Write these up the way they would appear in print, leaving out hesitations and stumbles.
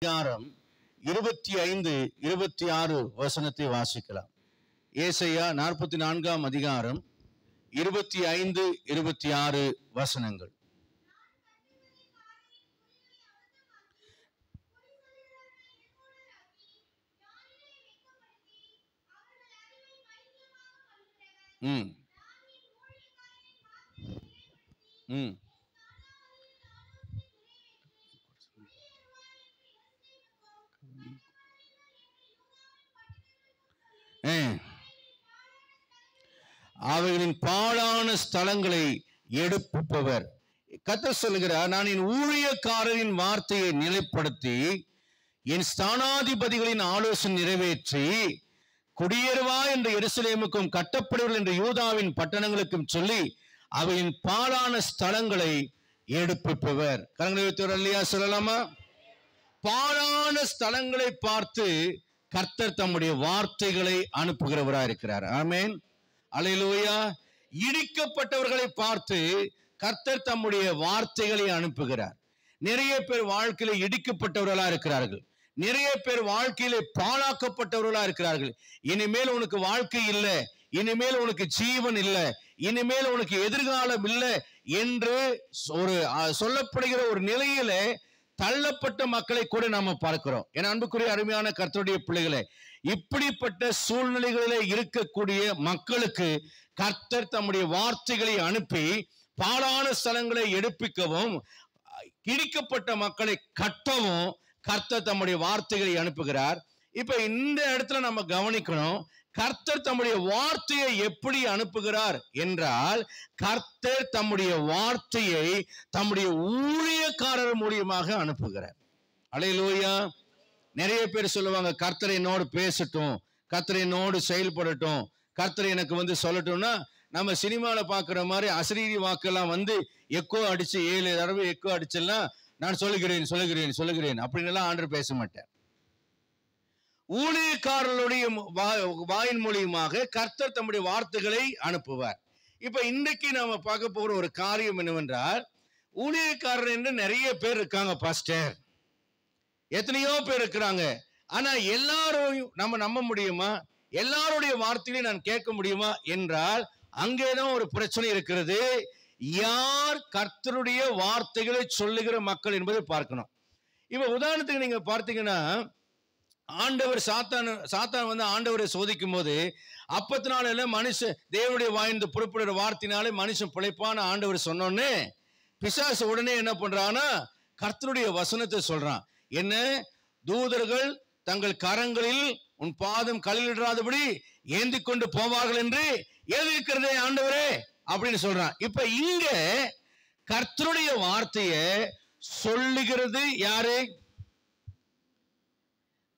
அதிகாரம் 25, 26 வசனத்தை வாசிக்கலாம். ஏசாயா 44 அதிகாரம் 25, 26 வசனங்கள். அவைகளின் பாழான ஸ்தலங்களை எடுப்பவர். கர்த்தர் சொல்கிறார், நான் என் ஊழியக்காரரின் வார்த்தையை நிலைப்படுத்தி என் ஸ்தானாதிபதிகளின் ஆலோசனை நிறைவேற்றி குடியேறுவா என்ற எருசலேமுக்கும் கட்டப்படுவர் என்ற யூதாவின் பட்டணங்களுக்கும் சொல்லி அவையின் பாழான ஸ்தலங்களை எடுப்பவர். கரங்களை வைத்தவர் இல்லையா சொல்லலாமா? பாழான ஸ்தலங்களை பார்த்து கர்த்தர் தம்முடைய வார்த்தைகளை அனுப்புகிறவராக இருக்கிறார். ஆமென், அல்லேலூயா. இடிக்கப்பட்டவர்களை பார்த்து கர்த்தர் தம்முடைய வார்த்தைகளை அனுப்புகிறார். நிறைய பேர் வாழ்க்கையில இடிக்கப்பட்டவர்களா இருக்கிறார்கள். நிறைய பேர் வாழ்க்கையில பாழாக்கப்பட்டவர்களா இருக்கிறார்கள். இனிமேல் உனக்கு வாழ்க்கை இல்லை, இனிமேல் உனக்கு ஜீவன் இல்லை, இனிமேல் உனக்கு எதிர்காலம் இல்லை என்று ஒரு சொல்லப்படுகிற ஒரு நிலையில தள்ளப்பட்ட மக்களை கூட நாம பார்க்கிறோம். என் அன்புக்குரிய அருமையான கர்த்தருடைய பிள்ளைகளை, இப்படிப்பட்ட சூழ்நிலைகளிலே இருக்கக்கூடிய மக்களுக்கு கர்த்தர் தம்முடைய வார்த்தைகளை அனுப்பி பாழான ஸ்தலங்களை எடுப்பிக்கவும் இடிக்கப்பட்ட மக்களை கட்டவும் கர்த்தர் தம்முடைய வார்த்தைகளை அனுப்புகிறார். இப்ப இந்த இடத்துல நம்ம கவனிக்கணும், கர்த்தர் தம்முடைய வார்த்தையை எப்படி அனுப்புகிறார் என்றால், கர்த்தர் தம்முடைய வார்த்தையை தம்முடைய ஊழியக்காரர் மூலியமாக அனுப்புகிறார். அல்லேலூயா. நிறைய பேர் சொல்லுவாங்க, கர்த்தர் என்னோடு பேசட்டும், கர்த்தர் என்னோடு செயல்படட்டும், கர்த்தர் எனக்கு சொல்லட்டும்னா, நம்ம சினிமாவில் பார்க்குற மாதிரி அசரீரி வாக்கெல்லாம் எக்கோ அடிச்சு 7 தடவை எக்கோ அடிச்செல்லாம் நான் சொல்லுகிறேன் சொல்லுகிறேன் சொல்லுகிறேன் அப்படின்னுலாம் ஆண்டவர் பேச மாட்டார். ஊழியக்காரர்களுடைய வாயின் மூலியமாக கர்த்தர் தம்முடைய வார்த்தைகளை அனுப்புவார். இப்ப இன்றைக்கு நாம பார்க்க போகிற ஒரு காரியம் என்னவென்றால், ஊழியக்காரர் என்று நிறைய பேர் இருக்காங்க பாஸ்டர், எத்தனையோ பேர் இருக்கிறாங்க. ஆனா எல்லாரையும் நம்ம நம்ப முடியுமா? எல்லாருடைய வார்த்தைகளையும் நான் கேட்க முடியுமா என்றால் அங்கேதான் ஒரு பிரச்சனை இருக்கிறது. யார் கர்த்தருடைய வார்த்தைகளை சொல்லுகிற மக்கள் என்பதை பார்க்கணும். இப்ப உதாரணத்துக்கு நீங்க பார்த்தீங்கன்னா, ஆண்டவர் சாத்தான் ஆண்டவரை சோதிக்கும் போது அப்பத்தினால மனுஷன் தேவனுடைய வாய்ந்து புறப்படுற வார்த்தையினாலே மனுஷன் பிழைப்பான ஆண்டவர் சொன்னோன்னே பிசாசு உடனே என்ன பண்றான்னா கர்த்தருடைய வசனத்தை சொல்றான். என்ன? தூதர்கள் தங்கள் கரங்களில் உன் பாதம் கல்லிடாதபடி ஏந்தி கொண்டு போவார்கள் என்று எழுதியிருக்கிறதே ஆண்டவரே அப்படின்னு சொல்றான். இப்ப இங்க கர்த்தருடைய வார்த்தையை சொல்லுகிறது யாரு?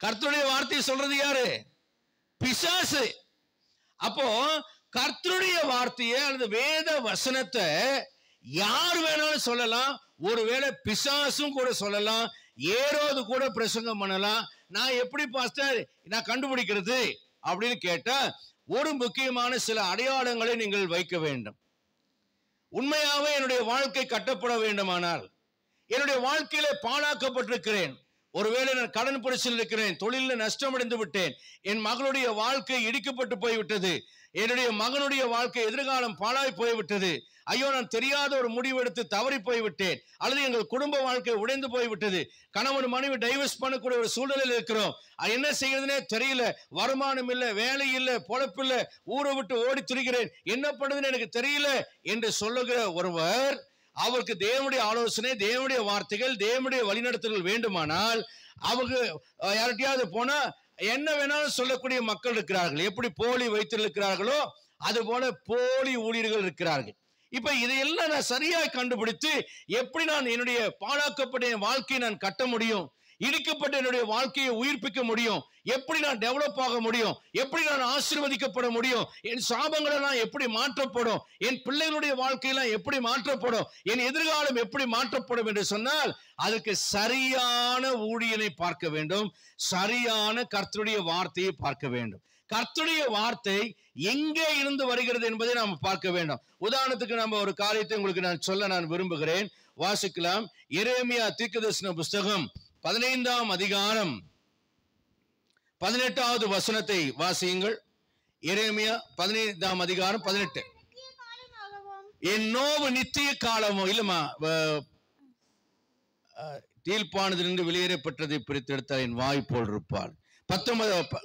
கர்த்தருடைய வார்த்தையை சொல்றது யாரு? பிசாசு. அப்போ கர்த்தருடைய வார்த்தையை அல்லது வேத வசனத்தை யார் வேணாலும் சொல்லலாம். ஒருவேளை பிசாசும் கூட சொல்லலாம், ஏரோது கூட பிரசங்கம் பண்ணலாம். நான் எப்படி பாஸ்டர் நான் கண்டுபிடிக்கிறது அப்படின்னு கேட்டா, ஒரு முக்கியமான சில அடையாளங்களை நீங்கள் வைக்க வேண்டும். உண்மையாவே என்னுடைய வாழ்க்கை கட்டப்பட வேண்டுமானால், என்னுடைய வாழ்க்கையில பாழாக்கப்பட்டிருக்கிறேன், ஒருவேளை நான் கடன் பிரச்சனை இருக்கிறேன், தொழிலில் நஷ்டமடைந்து விட்டேன், என் மகளுடைய வாழ்க்கை இடிக்கப்பட்டு போய்விட்டது, என்னுடைய மகனுடைய வாழ்க்கை எதிர்காலம் பாழாய் போய்விட்டது, ஐயோ நான் தெரியாத ஒரு முடிவு எடுத்து தவறி போய்விட்டேன், அல்லது எங்கள் குடும்ப வாழ்க்கை உடைந்து போய்விட்டது, கணவன் மனைவி டைவர்ஸ் பண்ணக்கூடிய ஒரு சூழ்நிலையில் இருக்கிறோம், என்ன செய்யறதுனே தெரியல, வருமானம் இல்லை, வேலை இல்லை, பொழப்பு இல்லை, ஊரை விட்டு ஓடி திரிகிறேன், என்ன பண்ணுதுன்னு எனக்கு தெரியல என்று சொல்லுகிற ஒருவர், அவருக்கு தேவனுடைய ஆலோசனை, தேவனுடைய வார்த்தைகள், தேவனுடைய வழிநடத்தல்கள் வேண்டுமானால் அவங்க யார்கிட்டயாவது போனா என்ன வேணாலும் சொல்லக்கூடிய மக்கள் இருக்கிறார்கள். எப்படி போலி வைத்திருக்கிறார்களோ அது போல போலி ஊழியர்கள் இருக்கிறார்கள். இப்ப இதையெல்லாம் நான் சரியாக கண்டுபிடித்து எப்படி நான் என்னுடைய பாழாக்கப்பட்ட வாழ்க்கையை நான் கட்ட முடியும், இடிக்கப்பட்ட என்னுடைய வாழ்க்கையை உயிர்ப்பிக்க முடியும், எப்படி நான் டெவலப் ஆக முடியும், எப்படி நான் ஆசீர்வதிக்கப்பட முடியும், என் சாபங்கள் எல்லாம் எப்படி மாற்றப்படும், என் பிள்ளைகளுடைய வாழ்க்கையெல்லாம் எப்படி மாற்றப்படும், என் எதிர்காலம் எப்படி மாற்றப்படும் என்று சொன்னால் அதுக்கு சரியான ஊழியனை பார்க்க வேண்டும், சரியான கர்த்தருடைய வார்த்தையை பார்க்க வேண்டும். கர்த்தருடைய வார்த்தை எங்கே இருந்து வருகிறது என்பதை நாம் பார்க்க வேண்டும். உதாரணத்துக்கு நம்ம ஒரு காரியத்தை உங்களுக்கு நான் சொல்ல நான் விரும்புகிறேன். வாசிக்கலாம். எரேமியா தீர்க்கதரிசன புஸ்தகம் 15ஆம் அதிகாரம் 18வது வசனத்தை வாசியுங்கள். எரேமியா 15ஆம் அதிகாரம் 18. என் நோவு நித்திய காலமோ இல்லமா தீர்ப்பானதிலிருந்து வெளியேறப்பட்டதை பிரித்தெடுத்தால் என் வாய் போல் இருப்பாள். 19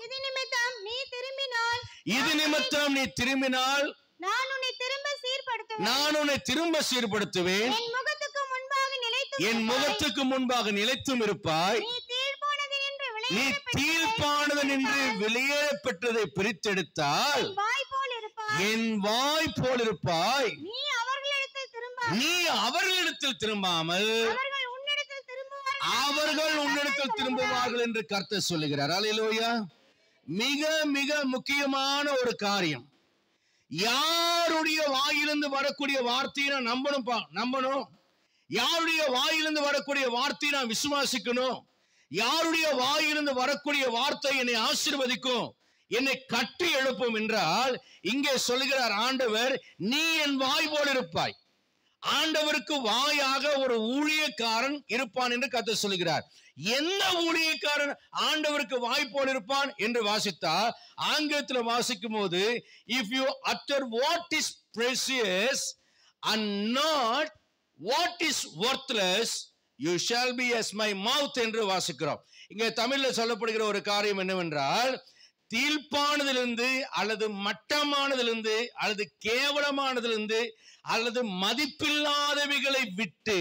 இது நிமித்தம் நீ திரும்பினால் நான் உன்னை திரும்ப சீர்படுத்துவேன், என் முகத்துக்கு முன்பாக நிலைத்தும் இருப்பாய். நீ தீர்ப்பானது நின்று வெளியேறப்பட்டதை பிரித்தெடுத்தால் என் வாய் போல் இருப்பாய். நீ அவர்களிடத்தில் திரும்பாமல் அவர்கள் உன்னிடத்தில் திரும்புவார்கள் என்று கர்த்தர் சொல்லுகிறார். அல்லேலூயா. மிக மிக முக்கியமான ஒரு காரியம். யாருடைய வாயிலிருந்து வரக்கூடிய வார்த்தையை நான் நம்பணும். யாருடைய வாயிலிருந்து வரக்கூடிய வார்த்தையை நான் விசுவாசிக்கணும். யாருடைய வாயிலிருந்து வரக்கூடிய வார்த்தை என்னை ஆசீர்வதிக்கும், என்னை கட்டி எழுப்பும் என்றால் இங்கே சொல்லுகிறார் ஆண்டவர், நீ என் வாய் போல் இருப்பாய். ஆண்டவருக்கு வாயாக ஒரு ஊழியக்காரன் இருப்பான் என்று கர்த்தர் சொல்லுகிறார். எந்த ஊழியக்காரன் ஆண்டவருக்கு வாய் போல் இருப்பான் என்று வாசித்தால், ஆங்கிலத்தில் வாசிக்கும் போது if you utter what is precious and not what is worthless you shall be as my mouth என்று வாசிக்கிறோம். இங்கே தமிழ்ல சொல்லப்படுகிற ஒரு காரியம் என்னவென்றால், தீர்ப்பானதிலிருந்து அல்லது மட்டமானதிலிருந்து அல்லது கேவலமானதிலிருந்து அல்லது மதிப்பில்லாதவைகளை விட்டு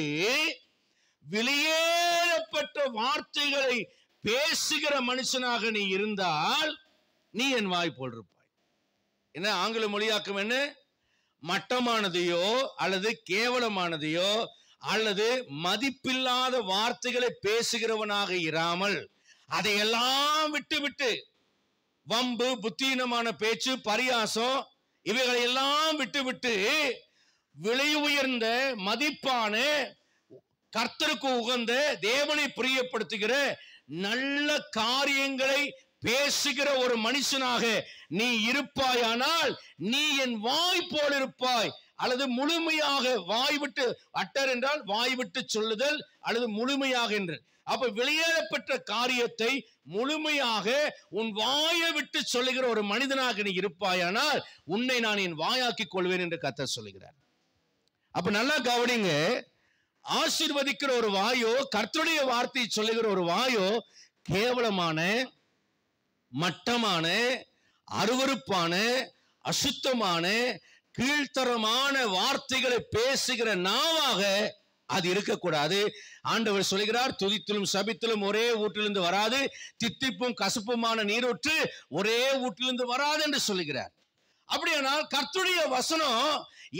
வெளியேறப்பட்ட வார்த்தைகளை பேசுகிற மனுஷனாக நீ இருந்தால் நீ என் வாய் போல் இருப்பாய். என்ன ஆங்கில மொழியாக்கம் என்ன? மட்டமானதையோ அல்லது கேவலமானதையோ அல்லது மதிப்பில்லாத வார்த்தைகளை பேசுகிறவனாக இராமல் அதையெல்லாம் விட்டு வம்பு, புத்தீனமான பேச்சு, பரியாசம் இவைகளை எல்லாம் விட்டு விலை உயர்ந்த மதிப்பான கர்த்தருக்கு உகந்த தேவனை பிரியப்படுத்துகிற நல்ல காரியங்களை பேசுகிற ஒரு மனுஷனாக நீ இருப்பாயானால் நீ என் வாய் போல் இருப்பாய். அல்லது முழுமையாக வாய் விட்டு, அட்டர் என்றால் வாய் விட்டு சொல்லுதல் அல்லது முழுமையாக என்று. அப்ப வெளியேறப்பட்ட காரியத்தை முழுமையாக உன் வாயை விட்டு சொல்லுகிற ஒரு மனிதனாக நீ இருப்பாயானால் உன்னை நான் என் வாயாக்கிக் கொள்வேன் என்று கர்த்தர் சொல்லுகிறார். அப்ப நல்லா கவனிங்க, ஆசீர்வதிக்கிற ஒரு வாயோ, கர்த்தருடைய வார்த்தையை சொல்லுகிற ஒரு வாயோ கேவலமான, மட்டமான, அருவருப்பான, அசுத்தமான, கீழ்த்தரமான வார்த்தைகளை பேசுகிற நாவாக அது இருக்கக்கூடாது. ஆண்டவர் சொல்கிறார், துதித்திலும் சபித்திலும் ஒரே ஊற்றிலிருந்து வராது, தித்திப்பும் கசப்புமான நீரூற்று ஒரே ஊற்றிலிருந்து வராது என்று சொல்லுகிறார். அப்படியானால் கர்த்தருடைய வசனம்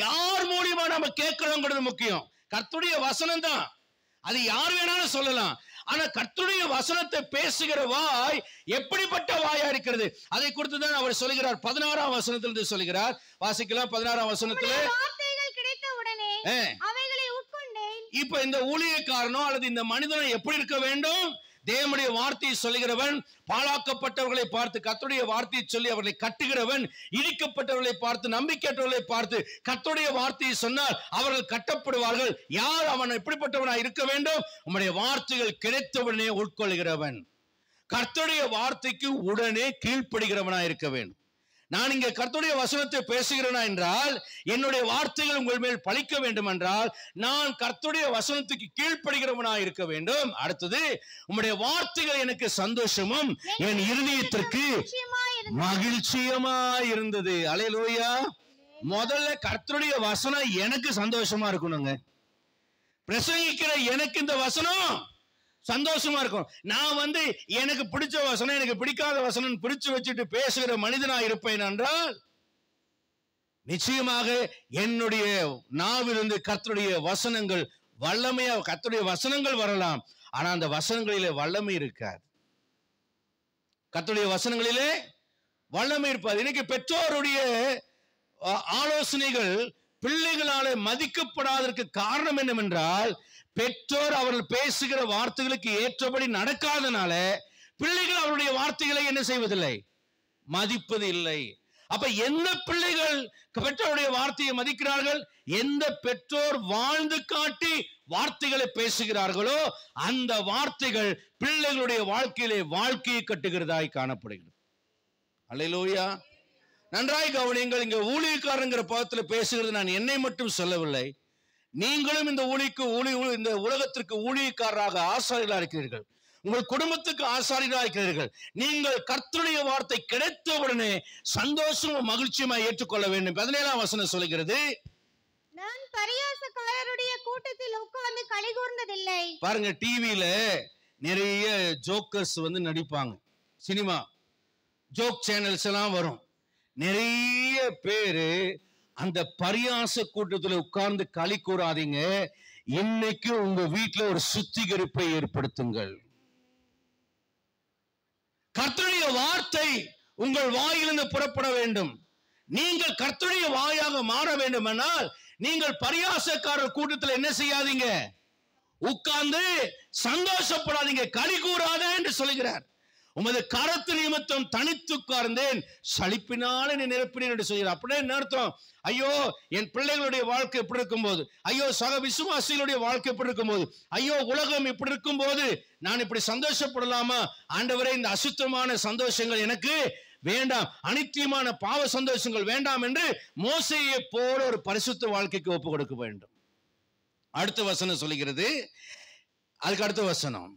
யார் மூலியமா நம்ம கேட்கிறோங்கிறது முக்கியம். கர்த்தருடைய வசனம் தான், அது யார் வேணாலும் சொல்லலாம். ஆனா கர்த்தருடைய வசனத்தை பேசுகிற வாய் எப்படிப்பட்ட வாயா இருக்கிறது அதை குறித்து தான் அவர் சொல்லுகிறார். 16ஆம் வசனத்திலிருந்து சொல்லுகிறார். வாசிக்கலாம். 16ஆம் வசனத்திலே இப்ப இந்த ஊழியக்காரனோ அல்லது இந்த மனிதனோ எப்படி இருக்க வேண்டும்? தேவனுடைய வார்த்தையை சொல்லுகிறவன், பாழாக்கப்பட்டவர்களை பார்த்து கர்த்தருடைய வார்த்தையை சொல்லி அவர்களை கட்டுகிறவன், இடிக்கப்பட்டவர்களை பார்த்து, நம்பிக்கையற்றவர்களை பார்த்து கர்த்தருடைய வார்த்தையை சொன்னால் அவர்கள் கட்டப்படுவார்கள். யார் அவன் எப்படிப்பட்டவனா இருக்க வேண்டும்? உம்முடைய வார்த்தைகள் கிடைத்தவுடனே உட்கொள்கிறவன், கர்த்தருடைய வார்த்தைக்கு உடனே கீழ்ப்படுகிறவனா இருக்க வேண்டும். நான் இங்கே கர்த்தருடைய வசனத்தை பேசுகிறேனா என்றால், என்னுடைய வார்த்தைகள் உங்கள் மேல் பலிக்க வேண்டும் என்றால் நான் கர்த்தருடைய வசனத்துக்கு கீழ்ப்படுகிறவனா இருக்க வேண்டும். அடுத்தது, உம்முடைய வார்த்தைகள் எனக்கு சந்தோஷமும் என் இருதயத்திற்கு மகிழ்ச்சியுமா இருந்தது. அல்லேலூயா. முதல்ல கர்த்தருடைய வசனம் எனக்கு சந்தோஷமா இருக்கணுங்க. பிரசங்கிக்கிற எனக்கு இந்த வசனம் சந்தோஷமா இருக்கும். நான் எனக்கு பிடிச்ச வசனம், எனக்கு பிடிக்காத வசனம் பிரிச்சு வச்சுட்டு பேசுகிற மனிதனா இருப்பேன் என்றால் நிச்சயமாக என்னுடைய நாவிலிருந்து கர்த்தருடைய வசனங்கள் வல்லமையா, கர்த்தருடைய வசனங்கள் வரலாம், ஆனா அந்த வசனங்களிலே வல்லமை இருக்காது. கர்த்தருடைய வசனங்களிலே வல்லமை இருப்பாது. இன்னைக்கு பெற்றோருடைய ஆலோசனைகள் பிள்ளைகளால மதிக்கப்படாததற்கு காரணம் என்னவென்றால், பெற்றோர் அவர்கள் பேசுகிற வார்த்தைகளுக்கு ஏற்றபடி நடக்காதனால பிள்ளைகள் அவருடைய வார்த்தைகளை என்ன செய்வதில்லை, மதிப்பது இல்லை. அப்ப எந்த பிள்ளைகள் பெற்றோருடைய வார்த்தையை மதிக்கிறார்கள், எந்த பெற்றோர் வாழ்ந்து காட்டி வார்த்தைகளை பேசுகிறார்களோ அந்த வார்த்தைகள் பிள்ளைகளுடைய வாழ்க்கையிலே வாழ்க்கையை கட்டுகிறதாய் காணப்படுகிறது. அல்லேலூயா. நன்றாய் கவனியுங்கள். இங்க ஊழியக்காரங்கிற பதத்தில் பேசுகிறது நான் என்னை மட்டும் சொல்லவில்லை. நீங்களும் இந்த இந்த உலகத்திற்கு ஊழியக்காரராக ஆசாரியர்களாக இருக்கிறீர்கள். உங்கள் குடும்பத்துக்கு ஆசாரியராக இருக்கிறீர்கள். நீங்கள் கர்த்தருடைய வார்த்தை கிடைத்தவுடனே சந்தோஷமும் மகிழ்ச்சியுமாய் ஏற்றுக்கொள்ள வேண்டும். 17ஆம் வசனம் சொல்கிறது, நான் பரியாசக்காரருடைய கூட்டத்தில் உட்கார்ந்து களி கூர்ந்ததில்லை. பாருங்க, டிவியில நிறைய ஜோக்கர்ஸ் நடிப்பாங்க. சினிமா ஜோக் சேனல்ஸ் எல்லாம் வரும். நிறைய பேரு அந்த பரியாச கூட்டத்தில் உட்கார்ந்து களி கூறாதீங்க. இன்னைக்கு உங்க வீட்டில் ஒரு சுத்திகரிப்பை ஏற்படுத்துங்கள். கர்த்தருடைய வார்த்தை உங்கள் வாயிலிருந்து புறப்பட வேண்டும். நீங்கள் கர்த்தருடைய வாயாக மாற வேண்டும் என்றால் நீங்கள் பரியாசக்காரர் கூட்டத்தில் என்ன செய்யாதீங்க, உட்கார்ந்து சந்தோஷப்படாதீங்க, களி கூறாதே என்று சொல்கிறார். உமது கரத்து நிமித்தம் தனித்து உட்கார்ந்தேன், சலிப்பினாலே நீ நிரப்பினேன் என்று சொல்கிறார். அப்படியே என்ன அர்த்தம்? ஐயோ, என் பிள்ளைகளுடைய வாழ்க்கை எப்படி இருக்கும்போது, ஐயோ சக விசுவாசிகளுடைய வாழ்க்கை எப்படி இருக்கும்போது, ஐயோ உலகம் இப்படி இருக்கும்போது நான் இப்படி சந்தோஷப்படலாமா? ஆண்டவரே, இந்த அசுத்தமான சந்தோஷங்கள் எனக்கு வேண்டாம், அனித்தியமான பாவ சந்தோஷங்கள் வேண்டாம் என்று மோசேயை போல ஒரு பரிசுத்த வாழ்க்கைக்கு ஒப்பு கொடுக்க வேண்டும். அடுத்த வசனம் சொல்லுகிறது. அதுக்கு அடுத்த வசனம்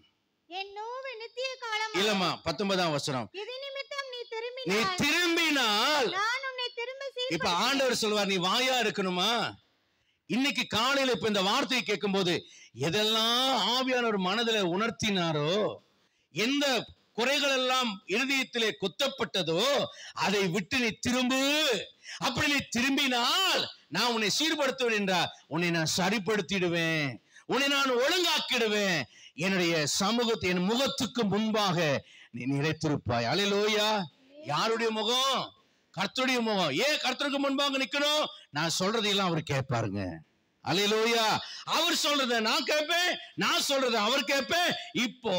இல்லம்மா, 19ஆம் வசனம். நீ திரும்பினால், இப்ப ஆண்டவர் சொல்வார், நீ வாயா இருக்கணுமா? இன்னைக்கு காலையில இப்ப இந்த வார்த்தையை கேட்கும் போது எதெல்லாம் ஆவியானவர் மனதில் உணர்த்தினாரோ, எந்த குறைகள் எல்லாம் இருதயத்திலே குத்தப்பட்டதோ அதை விட்டு நீ திரும்பு. அப்படி நீ திரும்பினால் நான் உன்னை சீர்படுத்துவேன் என்றார். உன்னை நான் சரிப்படுத்திடுவேன், உன்னை நான் ஒழுங்காக்கிடுவேன். என்னுடைய சமூகத்தை என் முகத்துக்கு முன்பாக நீ நிலைத்திருப்பாய். அல்லேலூயா. யாருடைய முகம்? கர்த்தருடைய முகம். ஏன் கர்த்தருக்கு முன்பாக நிக்கணும்? நான் சொல்றதையெல்லாம் அவர் கேட்பாருங்க. அல்லேலூயா. அவர் சொல்றத நான் கேட்பேன், நான் சொல்றத அவர் கேட்பேன். இப்போ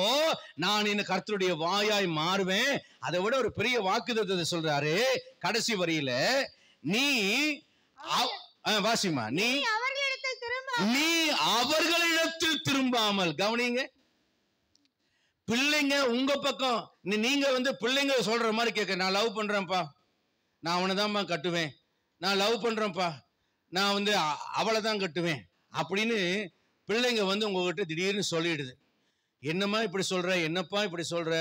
நான் இந்த கர்த்தருடைய வாயாய் மாறுவேன். அதை விட ஒரு பெரிய வாக்குத்தத்தத்தை சொல்றாரு கடைசி வரியில. நீ வாசிமா, நீ அவர்களிடத்தில் திரும்பாமல். கவனிங்க, பிள்ளைங்க உங்க பக்கம் நீங்க பிள்ளைங்க சொல்ற மாதிரி கேட்க, நான் லவ் பண்றேன்ப்பா, நான் அவனை தான்ப்பா கட்டுவேன், நான் லவ் பண்றேன்ப்பா, நான் அவளை தான் கட்டுவேன் அப்படின்னு பிள்ளைங்க உங்ககிட்ட திடீர்னு சொல்லிடுது. என்னம்மா இப்படி சொல்ற, என்னப்பா இப்படி சொல்ற,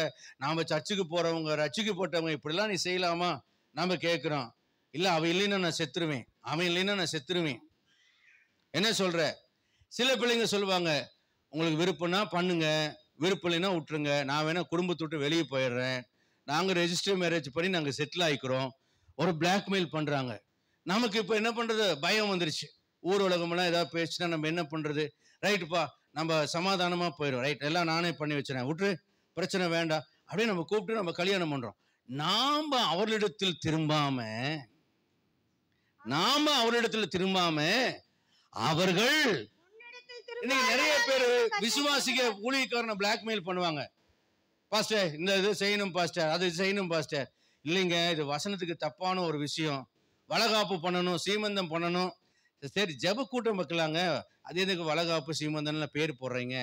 நாம சர்ச்சுக்கு போறவங்க, ரட்சிக்கு போட்டவங்க இப்படிலாம் நீ செய்யலாமா? நாம கேட்கிறோம். இல்ல, அவன் இல்லைன்னா நான் செத்துருவேன், அவன் இல்லைன்னா நான் செத்துருவேன். என்ன சொல்ற? சில பிள்ளைங்க சொல்லுவாங்க, உங்களுக்கு விருப்பம்னா பண்ணுங்க, விருப்பம் இல்லைன்னா விட்டுருங்க, நான் வேணா குடும்பத்தை விட்டு வெளியே போயிடுறேன், நாங்கள் ரெஜிஸ்டர் மேரேஜ் பண்ணி நாங்கள் செட்டில் ஆகிக்கிறோம். ஒரு பிளாக்மெயில் பண்ணுறாங்க. நமக்கு இப்போ என்ன பண்ணுறது? பயம் வந்துருச்சு. ஊர் உலகமெல்லாம் ஏதாவது பேச்சுன்னா நம்ம என்ன பண்ணுறது? ரைட்டுப்பா, நம்ம சமாதானமாக போயிடும், ரைட், எல்லாம் நானே பண்ணி வச்சுறேன், விட்டுரு, பிரச்சனை வேண்டாம் அப்படியே நம்ம கூப்பிட்டு நம்ம கல்யாணம் பண்ணுறோம். நாம் அவர்களிடத்தில் திரும்பாம அவர்கள் இன்னைக்கு நிறைய பேர் விசுவாசிக்க ஊழியக்காரனை பிளாக்மெயில் பண்ணுவாங்க. பாஸ்டர், இந்த இது செய்யணும் பாஸ்டர், அது செய்யணும் பாஸ்டர். இல்லைங்க, இது வசனத்துக்கு தப்பான ஒரு விஷயம். வளகாப்பு பண்ணணும், சீமந்தம் பண்ணணும். சரி, ஜெப கூட்டம் வைக்கலாங்க, அது எதுக்கு வளகாப்பு சீமந்தம்லாம் பேர் போடுறீங்க?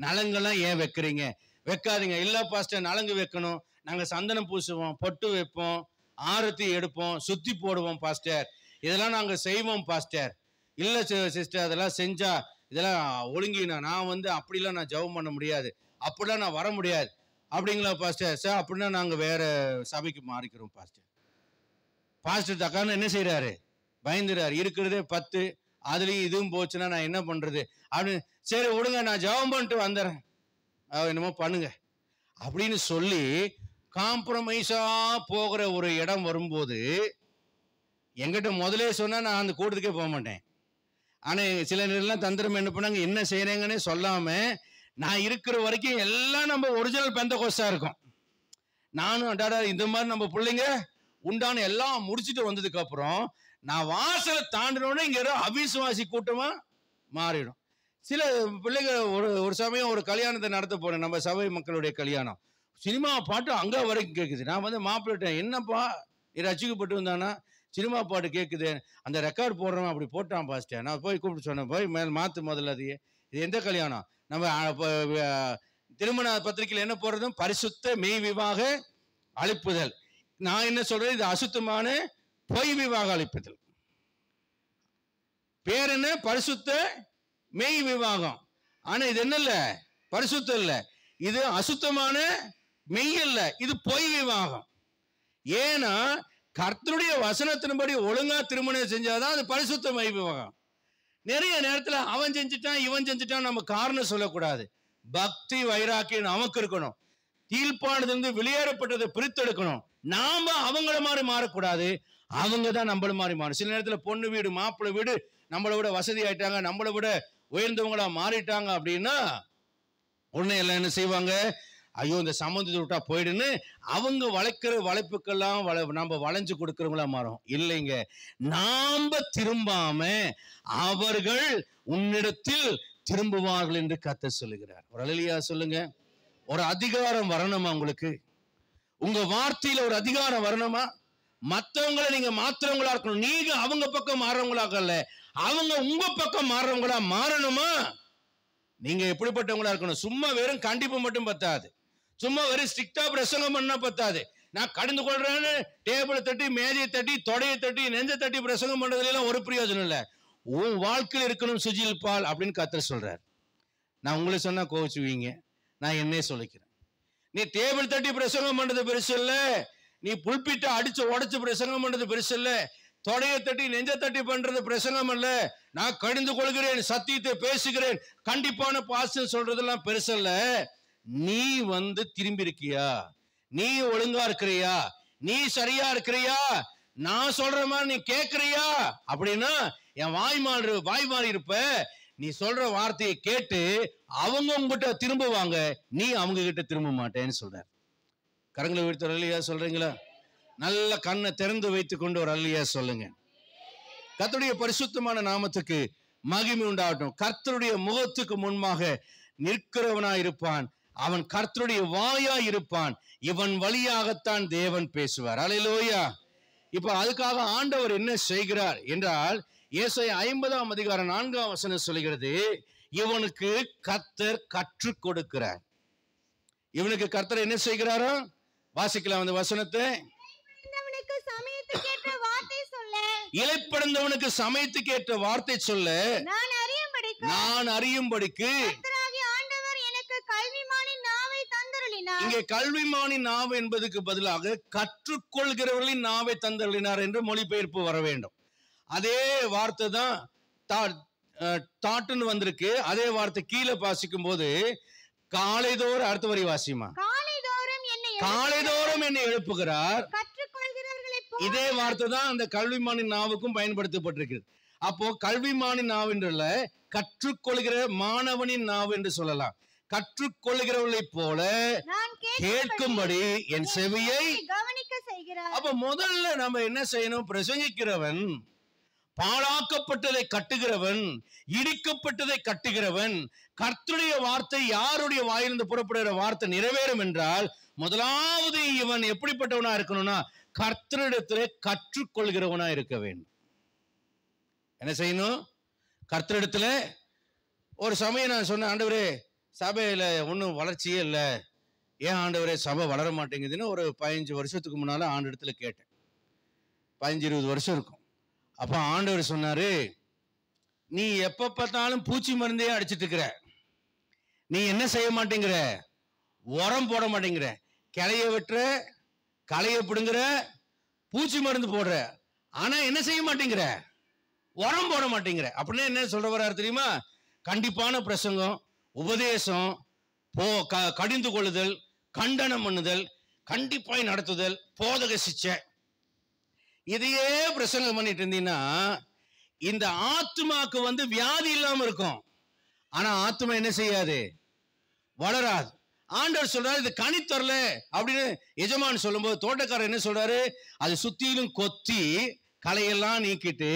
நலங்கெல்லாம் ஏன் வைக்கிறீங்க? வைக்காதீங்க. இல்லை பாஸ்டர், நலங்கு வைக்கணும், நாங்கள் சந்தனம் பூசுவோம், பொட்டு வைப்போம், ஆரத்தி எடுப்போம், சுத்தி போடுவோம் பாஸ்டர், இதெல்லாம் நாங்கள் செய்வோம் பாஸ்டர். இல்லை சிஸ்டர், அதெல்லாம் செஞ்சா இதெல்லாம் ஒழுங்கினா நான் அப்படிலாம் நான் ஜெபம் பண்ண முடியாது, அப்படிலாம் நான் வர முடியாது. அப்படிங்களா பாஸ்டர்? சார், அப்படின்னா நாங்கள் வேற சபைக்கு மாறிக்கிறோம் பாஸ்டர். பாஸ்டர் தக்கான்னு என்ன செய்யறாரு? பயந்துறாரு. இருக்கிறதே 10, அதுலயும் இதுவும் போச்சுன்னா நான் என்ன பண்றது அப்படின்னு. சரி விடுங்க, நான் ஜெபம் பண்ணிட்டு வந்துடுறேன், என்னமோ பண்ணுங்க அப்படின்னு சொல்லி காம்ப்ரமைஸா போகிற ஒரு இடம் வரும்போது, எங்கிட்ட முதலே சொன்னா நான் அந்த கூட்டத்துக்கே போக மாட்டேன். ஆனா சில நேரம் தந்திரம் என்ன பண்ணாங்க, என்ன செய்யறேங்கன்னே சொல்லாம நான் இருக்கிற வரைக்கும் எல்லாம் நம்ம ஒரிஜினல் பெந்தகோஸ்தா இருக்கும். நானும் அடாடா இந்த மாதிரி நம்ம பிள்ளைங்க உண்டான எல்லாம் முடிச்சுட்டு வந்ததுக்கு அப்புறம் நான் வாசலை தாண்டினோடனே இங்க அவிசுவாசி கூட்டமா மாறிடும். சில பிள்ளைங்க ஒரு சமயம் ஒரு கல்யாணத்தை நடத்த போறேன், நம்ம சபை மக்களுடைய கல்யாணம். சினிமா பாட்டு அங்க வரைக்கும் கேட்குது. நான் மாப்பிள்ளைட்டேன், என்னப்பா நீ ரட்சிக்கப்பட்டு வந்தானா சினிமா பாட்டு கேட்குது, அந்த ரெக்கார்டு போடுறவன் அப்படி போட்டான் பாஸ்டர், நான் போய் கூப்பிட்டு சொன்னேன், போய் மாற்று முதல்ல அதையே. இது எந்த கல்யாணம்? நம்ம திருமண பத்திரிகையில் என்ன போடுறதும் பரிசுத்த மெய் விவாக அழைப்புதல். நான் என்ன சொல்றேன், இது அசுத்தமான பொய் விவாக அழைப்புதல். பேர் என்ன? பரிசுத்த மெய் விவாகம். ஆனா இது என்ன இல்ல, பரிசுத்தம் இல்ல, இது அசுத்தமான மெய் இல்ல, இது பொய் விவாகம். ஏன்னா கர்த்தருடைய வசனத்தின்படி ஒழுங்கா திருமணம் செஞ்சாதான் அது பரிசுத்த மெய் விவாகம். நிறைய நேரத்துல அவன் செஞ்சுட்டான் இவன் செஞ்சுட்டான் நம்ம காரணம் சொல்லக்கூடாது. பக்தி வைராக்கியம் நமக்கு இருக்கணும். கீழ்ப்பானது வெளியேறப்பட்டதை பிரித்தெடுக்கணும். நாம அவங்கள மாதிரி மாறக்கூடாது, அவங்க தான் நம்மள மாதிரி மாறும். சில நேரத்துல பொண்ணு வீடு மாப்பிள்ளை வீடு நம்மளை விட வசதி ஆயிட்டாங்க, நம்மளை விட உயர்ந்தவங்களா மாறிட்டாங்க அப்படின்னா உடனே எல்லாம் என்ன செய்வாங்க, ஐயோ இந்த சம்மந்தத்தை விட்டா போயிடுன்னு அவங்க வளைக்கிற வளைப்புக்கெல்லாம் நம்ம வளைஞ்சு கொடுக்கறவங்களா மாறும். இல்லைங்க, நாம திரும்பாம அவர்கள் உன்னிடத்தில் திரும்புவார்கள் என்று கர்த்தர் சொல்லுகிறார். ஒரு அல்லேலூயா சொல்லுங்க. ஒரு அதிகாரம் வரணுமா உங்களுக்கு? உங்க வார்த்தையில ஒரு அதிகாரம் வரணுமா? மற்றவங்களை நீங்க மாத்துறவங்களா இருக்கணும். நீங்க அவங்க பக்கம் மாறவங்களாக இல்ல, அவங்க உங்க பக்கம் மாறவங்களா மாறணுமா? நீங்க எப்படிப்பட்டவங்களா இருக்கணும்? சும்மா வெறும் கண்டிப்பு மட்டும் பத்தாது, சும்மா வெறும் ஸ்ட்ரிக்டா பிரசங்கம் பண்ணா பத்தாது. நான் கடந்து கொள்றேன்னு டேபிளை தட்டி மேஜையை தட்டி தொடையை தட்டி நெஞ்சை தட்டி பிரசங்கம் பண்றதுல எல்லாம் ஒரு பிரயோஜனம் இல்லை. உன் வாழ்க்கையில் இருக்கணும் சுஜில் பால் அப்படின்னு கர்த்தர் சொல்றார். நான் உங்களை சொன்னா கோவிச்சுவீங்க, நான் என்னே சொல்லிக்கிறேன். நீ டேபிள் தட்டி பிரசங்கம் பண்றது பெருசு இல்ல, நீ புல்பிட்ட அடிச்சு உடைச்சு பிரசங்கம் பண்றது பெருசு இல்ல, தொடையை தட்டி நெஞ்ச தட்டி பண்றது பிரசங்கம் இல்ல. நான் கடிந்து கொள்கிறேன், சத்தியத்தை பேசுகிறேன், கண்டிப்பான பாசம் சொல்றதெல்லாம் பெருசு இல்ல. நீ திரும்பி இருக்கியா? நீ ஒழுங்கா இருக்கிறியா? நீ சரியா இருக்கிறியா? நான் சொல்ற மாதிரி நீ கேட்கிறியா? அப்படின்னா என் வாய்மாறி இருப்ப. நீ சொல்ற வார்த்தையை கேட்டு அவங்க உங்ககிட்ட திரும்புவாங்க, நீ அவங்க கிட்ட திரும்ப மாட்டேன்னு சொல்ற. கரங்களை வீழ்த்து ஒரு அல்லேலூயா சொல்றீங்களா? நல்ல கண்ணை திறந்து வைத்துக் கொண்டு ஒரு அல்லேலூயா சொல்லுங்க. கர்த்தருடைய பரிசுத்தமான நாமத்துக்கு மகிமை உண்டாகட்டும். கர்த்தருடைய முகத்துக்கு முன்பாக நிற்கிறவனாய் இருப்பான், அவன் கர்த்தருடைய வாயாய் இருப்பான், இவன் வழியாகத்தான் தேவன் பேசுவார். அல்லேலூயா. இப்ப அதுக்காக ஆண்டவர் என்ன செய்கிறார் என்றால், ஏசாயா 50ஆம் அதிகாரம் 4ஆம் வசனம் சொல்கிறது, இவனுக்கு கர்த்தர் கற்றுக் கொடுக்கிறார். இவனுக்கு கர்த்தர் என்ன செய்கிறாரோ? வாசிக்கலாம் அந்த வசனத்தை. இளைப்படைந்தவனுக்கு சமயத்துக்கு ஏற்ற வார்த்தை சொல்ல நான் அறியும்படிக்கு இங்கே கல்விமானின் நாவு என்பதற்கு பதிலாக கற்றுக்கொள்கிறவர்களின் நாவை தந்தருளினார் என்று மொழிபெயர்ப்பு வர வேண்டும். அதே வார்த்தை தான் தாட்டுன்னு வந்திருக்கு. அதே வார்த்தை கீழே வாசிக்கும் போது காலைதோறும், அடுத்த வரி வாசிமா, காலைதோறும் என்னை எழுப்புகிறார். இதே வார்த்தை தான் அந்த கல்விமானின் நாவுக்கும் பயன்படுத்தப்பட்டிருக்கிறது. அப்போ கல்விமானின் நாவுன்றல கற்றுக்கொள்கிற மாணவனின் நாவு என்று சொல்லலாம். கற்றுக்கொள்கிறவர்களை போல கேட்கும்படி என் செவியை கவனிக்க செய்கிறார். அப்ப முதல்ல நம்ம என்ன செய்யணும்? பிரசங்கிக்கிறவன், பாழாக்கப்பட்டதை கட்டுகிறவன், இடிக்கப்பட்டதை கட்டுகிறவன், கர்த்தருடைய வார்த்தை யாருடைய வாயிலிருந்து புறப்படுகிற வார்த்தை நிறைவேறும் என்றால் முதலாவது இவன் எப்படிப்பட்டவனா இருக்கணும்னா கர்த்தரிடத்திலே கற்றுக்கொள்கிறவனா இருக்க வேண்டும். என்ன செய்யணும்? கர்த்தரிடத்துல. ஒரு சமயம் நான் சொன்னேன், ஆண்டவரே சபையில ஒன்றும் வளர்ச்சியே இல்லை, ஏன் ஆண்டவரே சபை வளர மாட்டேங்குதுன்னு ஒரு 15 வருஷத்துக்கு முன்னால ஆண்டவரிடத்துல கேட்டேன். 15-20 வருஷம் இருக்கும். அப்ப ஆண்டவர் சொன்னாரு, நீ எப்ப பார்த்தாலும் பூச்சி மருந்தே அடிச்சிட்டு இருக்கிற, நீ என்ன செய்ய மாட்டேங்கிற? உரம் போட மாட்டேங்கிற, கிளைய வெட்டுற, களைய பிடுங்குற, பூச்சி மருந்து போடுற, ஆனா என்ன செய்ய மாட்டேங்கிற? உரம் போட மாட்டேங்கிற. அப்படின்னா என்ன சொல்ற வர்றாரு தெரியுமா? கண்டிப்பான பிரசங்கம், உபதேசம், கடிந்து கொள்ளுதல், கண்டனம் பண்ணுதல், கண்டிப்பாய் நடத்துதல், போதக சிச்சை, இதையே பிரசங்கம் பண்ணிட்டு இருந்தீங்கன்னா இந்த ஆத்மாக்கு வியாதி இல்லாம இருக்கும். ஆனா ஆத்மா என்ன செய்யாது? வளராது. ஆண்டவர் சொல்றாரு, இது கனி தரல அப்படின்னு எஜமான் சொல்லும்போது தோட்டக்காரர் என்ன சொல்றாரு? அது சுத்திலும் கொத்தி களையெல்லாம் நீக்கிட்டு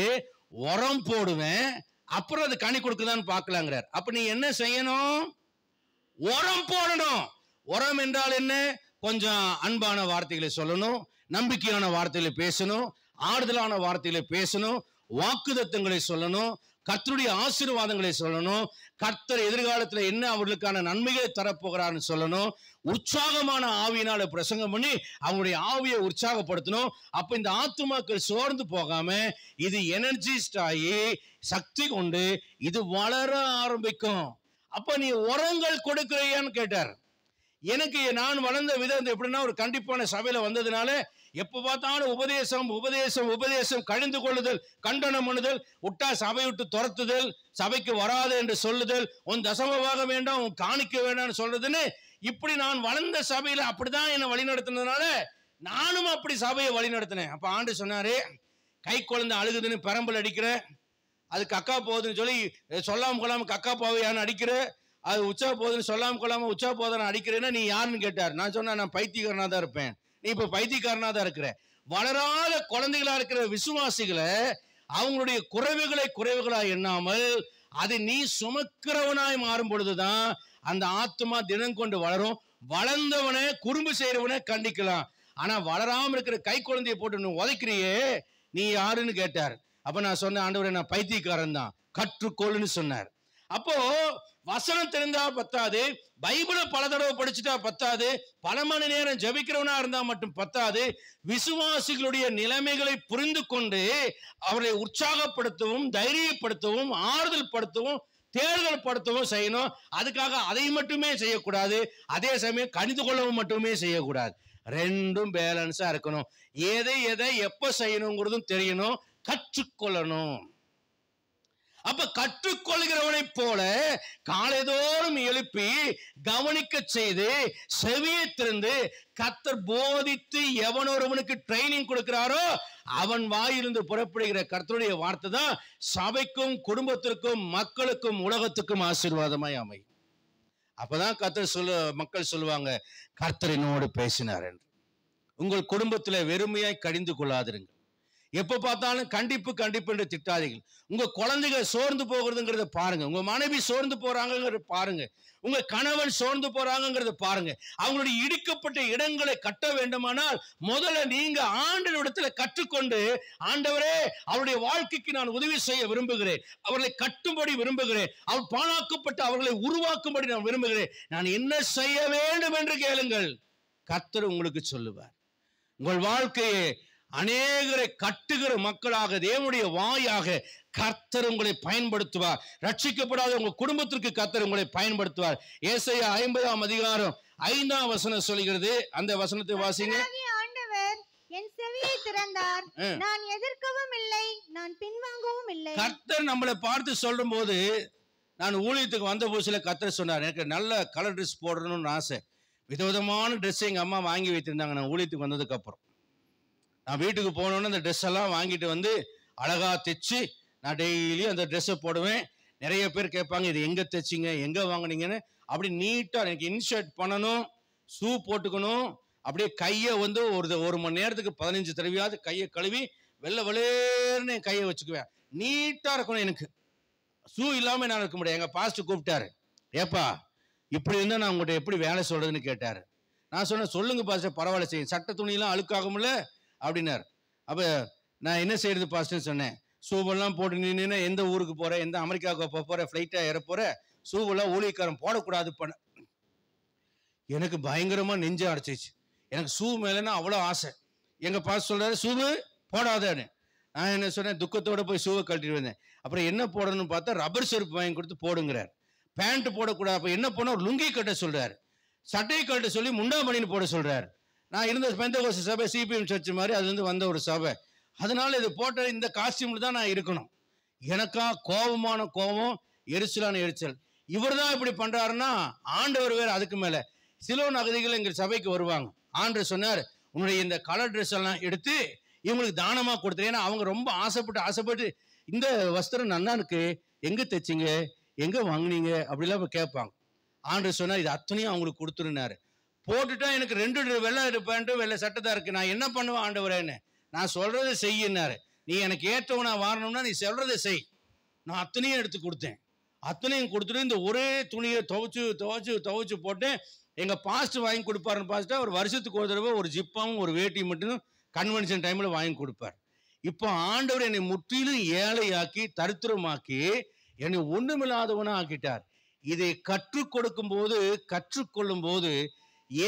உரம் போடுவேன், அப்புறம் அது கனி கொடுக்குதான்னு பார்க்கலாங்கிறார். அப்ப நீ என்ன செய்யணும்? உரம் போடணும். உரம் என்றால் என்ன? கொஞ்சம் அன்பான வார்த்தைகளை சொல்லணும், நம்பிக்கையான வார்த்தையில பேசணும், ஆறுதலான வார்த்தையில பேசணும், வாக்குத்தத்தங்களை சொல்லணும், கர்த்தருடைய ஆசீர்வாதங்களை சொல்லணும், கர்த்தர் எதிர்காலத்துல என்ன அவர்களுக்கான நன்மைகளை தரப்போகிறான்னு சொல்லணும், உற்சாகமான ஆவியினால பிரசங்கம் பண்ணி அவங்களுடைய ஆவியை உற்சாகப்படுத்தணும். அப்ப இந்த ஆத்துமாக்கள் சோர்ந்து போகாம இது எனர்ஜிஸ்ட் ஆகி சக்தி கொண்டு இது வளர ஆரம்பிக்கும். அப்ப நீ உரங்கள் கொடுக்கிறியான்னு கேட்டார். எனக்கு நான் வளர்ந்த விதம் எப்படின்னா, ஒரு கண்டிப்பான சபையில வந்ததுனால எப்ப பார்த்தாலும் உபதேசம் உபதேசம் உபதேசம், கழிந்து கொள்ளுதல், கண்டனம் பண்ணுதல், விட்டா சபை விட்டு துரத்துதல், சபைக்கு வராது என்று சொல்லுதல், உன் தசமமாக வேண்டாம், உன் காணிக்க வேண்டாம்னு சொல்றதுன்னு, இப்படி நான் வளர்ந்த சபையில அப்படிதான் என்னை வழி நடத்தினதுனால நானும் அப்படி சபையை வழி நடத்தினேன். அப்ப ஆண்டு சொன்னாரு, கை குழந்தை அழுகுதுன்னு பெரம்பல் அடிக்கிற, அது கக்கா போகுதுன்னு சொல்லி சொல்லாம கொள்ளாம கக்கா பாவையான்னு அடிக்கிற, அது உச்சா போகுதுன்னு சொல்லாம கொள்ளாம உச்சா போதுன்னு அடிக்கிறேன்னா நீ யாருன்னு கேட்டார். நான் சொன்னேன், நான் பைத்தியக்காரனா தான் இருப்பேன். நீ இப்ப பைத்தியக்காரனா தான் இருக்கிற. வளராத குழந்தைகளா இருக்கிற விசுவாசிகளை அவங்களுடைய குறைவுகளா எண்ணாமல் அதை நீ சுமக்கிறவனாய் மாறும் பொழுதுதான் அந்த ஆத்துமா தினம் கொண்டு வளரும். வளர்ந்தவனை குறும்பு செய்யறவனை கண்டிக்கலாம். ஆனா வளராம இருக்கிற கை குழந்தையை போட்டு நீ உதைக்கிறியே, நீ யாருன்னு கேட்டார். அப்ப நான் சொன்ன, ஆண்டவரே நான் பைத்தியக்காரன் தான், கற்றுக்கொள்ளுன்னு சொன்னார். அப்போ வசனம் தெரிந்தா பத்தாது, பைபிளை பல தடவை படிச்சுட்டா பத்தாது, பல மணி நேரம் ஜெபிக்கிறவனா இருந்தா மட்டும் பத்தாது. விசுவாசிகளுடைய நிலைமைகளை புரிந்து கொண்டு அவரை உற்சாகப்படுத்தவும், தைரியப்படுத்தவும், ஆறுதல் படுத்தவும், தேர்தல் படுத்தவும் செய்யணும். அதுக்காக அதை மட்டுமே செய்யக்கூடாது, அதே சமயம் கணிந்து கொள்ளவும் மட்டுமே செய்யக்கூடாது. ரெண்டும் பேலன்ஸா இருக்கணும். எதை எப்ப செய்யணுங்கிறதும் தெரியணும், கற்றுக்கொள்ளணும். அப்ப கற்றுக்கொள்கிறவனை போல காலைதோறும் எழுப்பி கவனிக்க செய்து செவியை திறந்து கர்த்தர் போதித்து எவன் ஒருவனுக்கு ட்ரைனிங் கொடுக்கிறாரோ அவன் வாயிலிருந்து புறப்படுகிற கர்த்தருடைய வார்த்தை தான் சபைக்கும் குடும்பத்திற்கும் மக்களுக்கும் உலகத்துக்கும் ஆசீர்வாதமாய் அமையும். அப்பதான் கர்த்தர் மக்கள் சொல்லுவாங்க, கர்த்தர் என்னோடு பேசினார் என்று. உங்கள் குடும்பத்துல வெறுமையாய் கடிந்து கொள்ளாதிருங்க. எப்ப பார்த்தாலும் கண்டிப்பு என்று திட்டாதீர்கள். உங்க குழந்தைகள் சோர்ந்து போகிறதுங்கிறத பாருங்க, உங்க மனைவி சோர்ந்து போறாங்கிறத பாருங்க, உங்க கணவன் சோர்ந்து போறாங்கிறத பாருங்க. அவங்களுடைய இடிக்கப்பட்ட இடங்களை கட்ட வேண்டுமானால் முதல்ல நீங்க ஆண்டவரிடத்துல கற்றுக்கொண்டு, ஆண்டவரே அவருடைய வாழ்க்கைக்கு நான் உதவி செய்ய விரும்புகிறேன், அவர்களை கட்டும்படி விரும்புகிறேன், அவர் பாழாக்கப்பட்டு அவர்களை உருவாக்கும்படி நான் விரும்புகிறேன், நான் என்ன செய்ய வேண்டும் என்று கேளுங்கள். கர்த்தர் உங்களுக்கு சொல்லுவார். உங்கள் வாழ்க்கையை அநேகரை கட்டுகிற மக்களாக தேவனுடைய வாயாக கர்த்தர் உங்களை பயன்படுத்துவார். ரட்சிக்கப்படாத உங்க குடும்பத்திற்கு கர்த்தர் உங்களை பயன்படுத்துவார். ஏசாயா 50ஆம் அதிகாரம் 5ஆம் வசனம் சொல்கிறது. அந்த வசனத்தை வாசிங்க. ஆண்டவர் என் செவியை திறந்தார், நான் எதிர்க்கவும் இல்லை, நான் பின்வாங்கவும் இல்லை. கர்த்தர் நம்மளை பார்த்து சொல்லும் போது, நான் ஊழியத்துக்கு வந்த புதுசுல கர்த்தர் சொன்னார், எனக்கு நல்ல கலர் ட்ரெஸ் போடணும்னு ஆசை. விதவிதமான ட்ரெஸ் எங்க அம்மா வாங்கி வைத்திருந்தாங்க. நான் ஊழியத்துக்கு வந்ததுக்கு அப்புறம் நான் வீட்டுக்கு போனோன்னு அந்த ட்ரெஸ் எல்லாம் வாங்கிட்டு வந்து அழகா தைச்சு நான் டெய்லி அந்த ட்ரெஸ்ஸை போடுவேன். நிறைய பேர் கேட்பாங்க, இது எங்க தைச்சிங்க, எங்க வாங்கினீங்கன்னு. அப்படி நீட்டா எனக்கு இன்ஷர்ட் பண்ணணும், ஷூ போட்டுக்கணும், அப்படியே கையை வந்து ஒரு மணி நேரத்துக்கு 15 தடவையாவது கையை கழுவி வெள்ளை வெளேர்னு கையை வச்சுக்குவேன். நீட்டா இருக்கணும். எனக்கு ஷூ இல்லாம நான் இருக்க முடியாது. எங்க பாஸ்டர் கூப்பிட்டாரு, ஏப்பா இப்படி இருந்தா நான் உங்கள்கிட்ட எப்படி வேலை சொல்றதுன்னு கேட்டாரு. நான் சொன்னேன், சொல்லுங்க பாஸ்டர், பரவாயில்ல செய்யும், சட்ட துணியெல்லாம் அழுக்காகும்ல அப்படின்னாரு. அப்ப நான் என்ன செய்யறது பாஸ்டர்னு சொன்னேன். ஷூவெல்லாம் போட்டு நின்று எந்த ஊருக்கு போற, எந்த அமெரிக்காவுக்கு போற, ஃபிளைட்டா ஏற போற, ஷூவெல்லாம் ஊழியக்காரன் போடக்கூடாது பண்ண. எனக்கு பயங்கரமா நெஞ்சு அடைச்சிச்சு. எனக்கு ஷூ மேலன்னா அவ்வளோ ஆசை. எங்க பாஸ்டர் சொல்றாரு, ஷூவு போடாதேன்னு. நான் என்ன சொன்னேன், துக்கத்தோட போய் ஷூவை கழட்டிட்டு வந்தேன். அப்புறம் என்ன போடணும்னு பார்த்தா ரப்பர் செருப்பு வாங்கி கொடுத்து போடுங்கிறார். பேண்ட் போடக்கூடாது. அப்ப என்ன பண்ண, ஒரு லுங்கி கட்ட சொல்றாரு, சட்டையை கட்ட சொல்லி முண்டாமணின்னு போட சொல்றாரு. நான் இருந்த பெந்தகோஸ்து சபை சிபிஎம் சர்ச் மாதிரி அதுலேருந்து வந்த ஒரு சபை. அதனால இது போட்ட இந்த காஸ்டியூம்ல தான் நான் இருக்கணும். எனக்கா கோபமான கோபம், எரிச்சலான எரிச்சல். இவர் தான் இப்படி பண்றாருன்னா ஆண்டவர் வேற. அதுக்கு மேல சிலோன் அகதிகள் எங்க சபைக்கு வருவாங்க. ஆண்டவர் சொன்னார், உன்னுடைய இந்த கலர் ட்ரெஸ் எல்லாம் எடுத்து இவங்களுக்கு தானமா கொடுத்துரு. ஏன்னா அவங்க ரொம்ப ஆசைப்பட்டு இந்த வஸ்திரம் நல்லா இருக்கு, எங்க தைச்சிங்க, எங்க வாங்கினீங்க அப்படிலாம் கேட்பாங்க. ஆண்டவர் சொன்னார், இது அத்தனையும் அவங்களுக்கு கொடுத்துருனாரு. போட்டுட்டா எனக்கு 2 வெள்ளை பேண்ட்டும் வெள்ளை சட்டை தான் இருக்கு, நான் என்ன பண்ணுவேன் ஆண்டவரேன்னு. நான் சொல்றதை செய்யினாரு. நீ எனக்கு ஏற்றவனா வாரணும்னா நீ சொல்றதை செய். நான் அத்தனையும் எடுத்து கொடுத்தேன். அத்தனையும் கொடுத்துட்டு இந்த ஒரே துணியை துவைச்சு போட்டேன். எங்க பாஸ்ட் வாங்கி கொடுப்பாருன்னு பாஸ்ட்டா ஒரு வருஷத்துக்கு ஒரு தடவை ஒரு ஜிப்பாவும் ஒரு வேட்டியும் மட்டும் கன்வென்ஷன் டைம்ல வாங்கி கொடுப்பார். இப்போ ஆண்டவர் என்னை முற்றிலும் ஏழையாக்கி தரித்திரமாக்கி என்னை ஒண்ணுமில்லாதவனா ஆக்கிட்டார். இதை கற்றுக் கொடுக்கும் போது கற்றுக்கொள்ளும் போது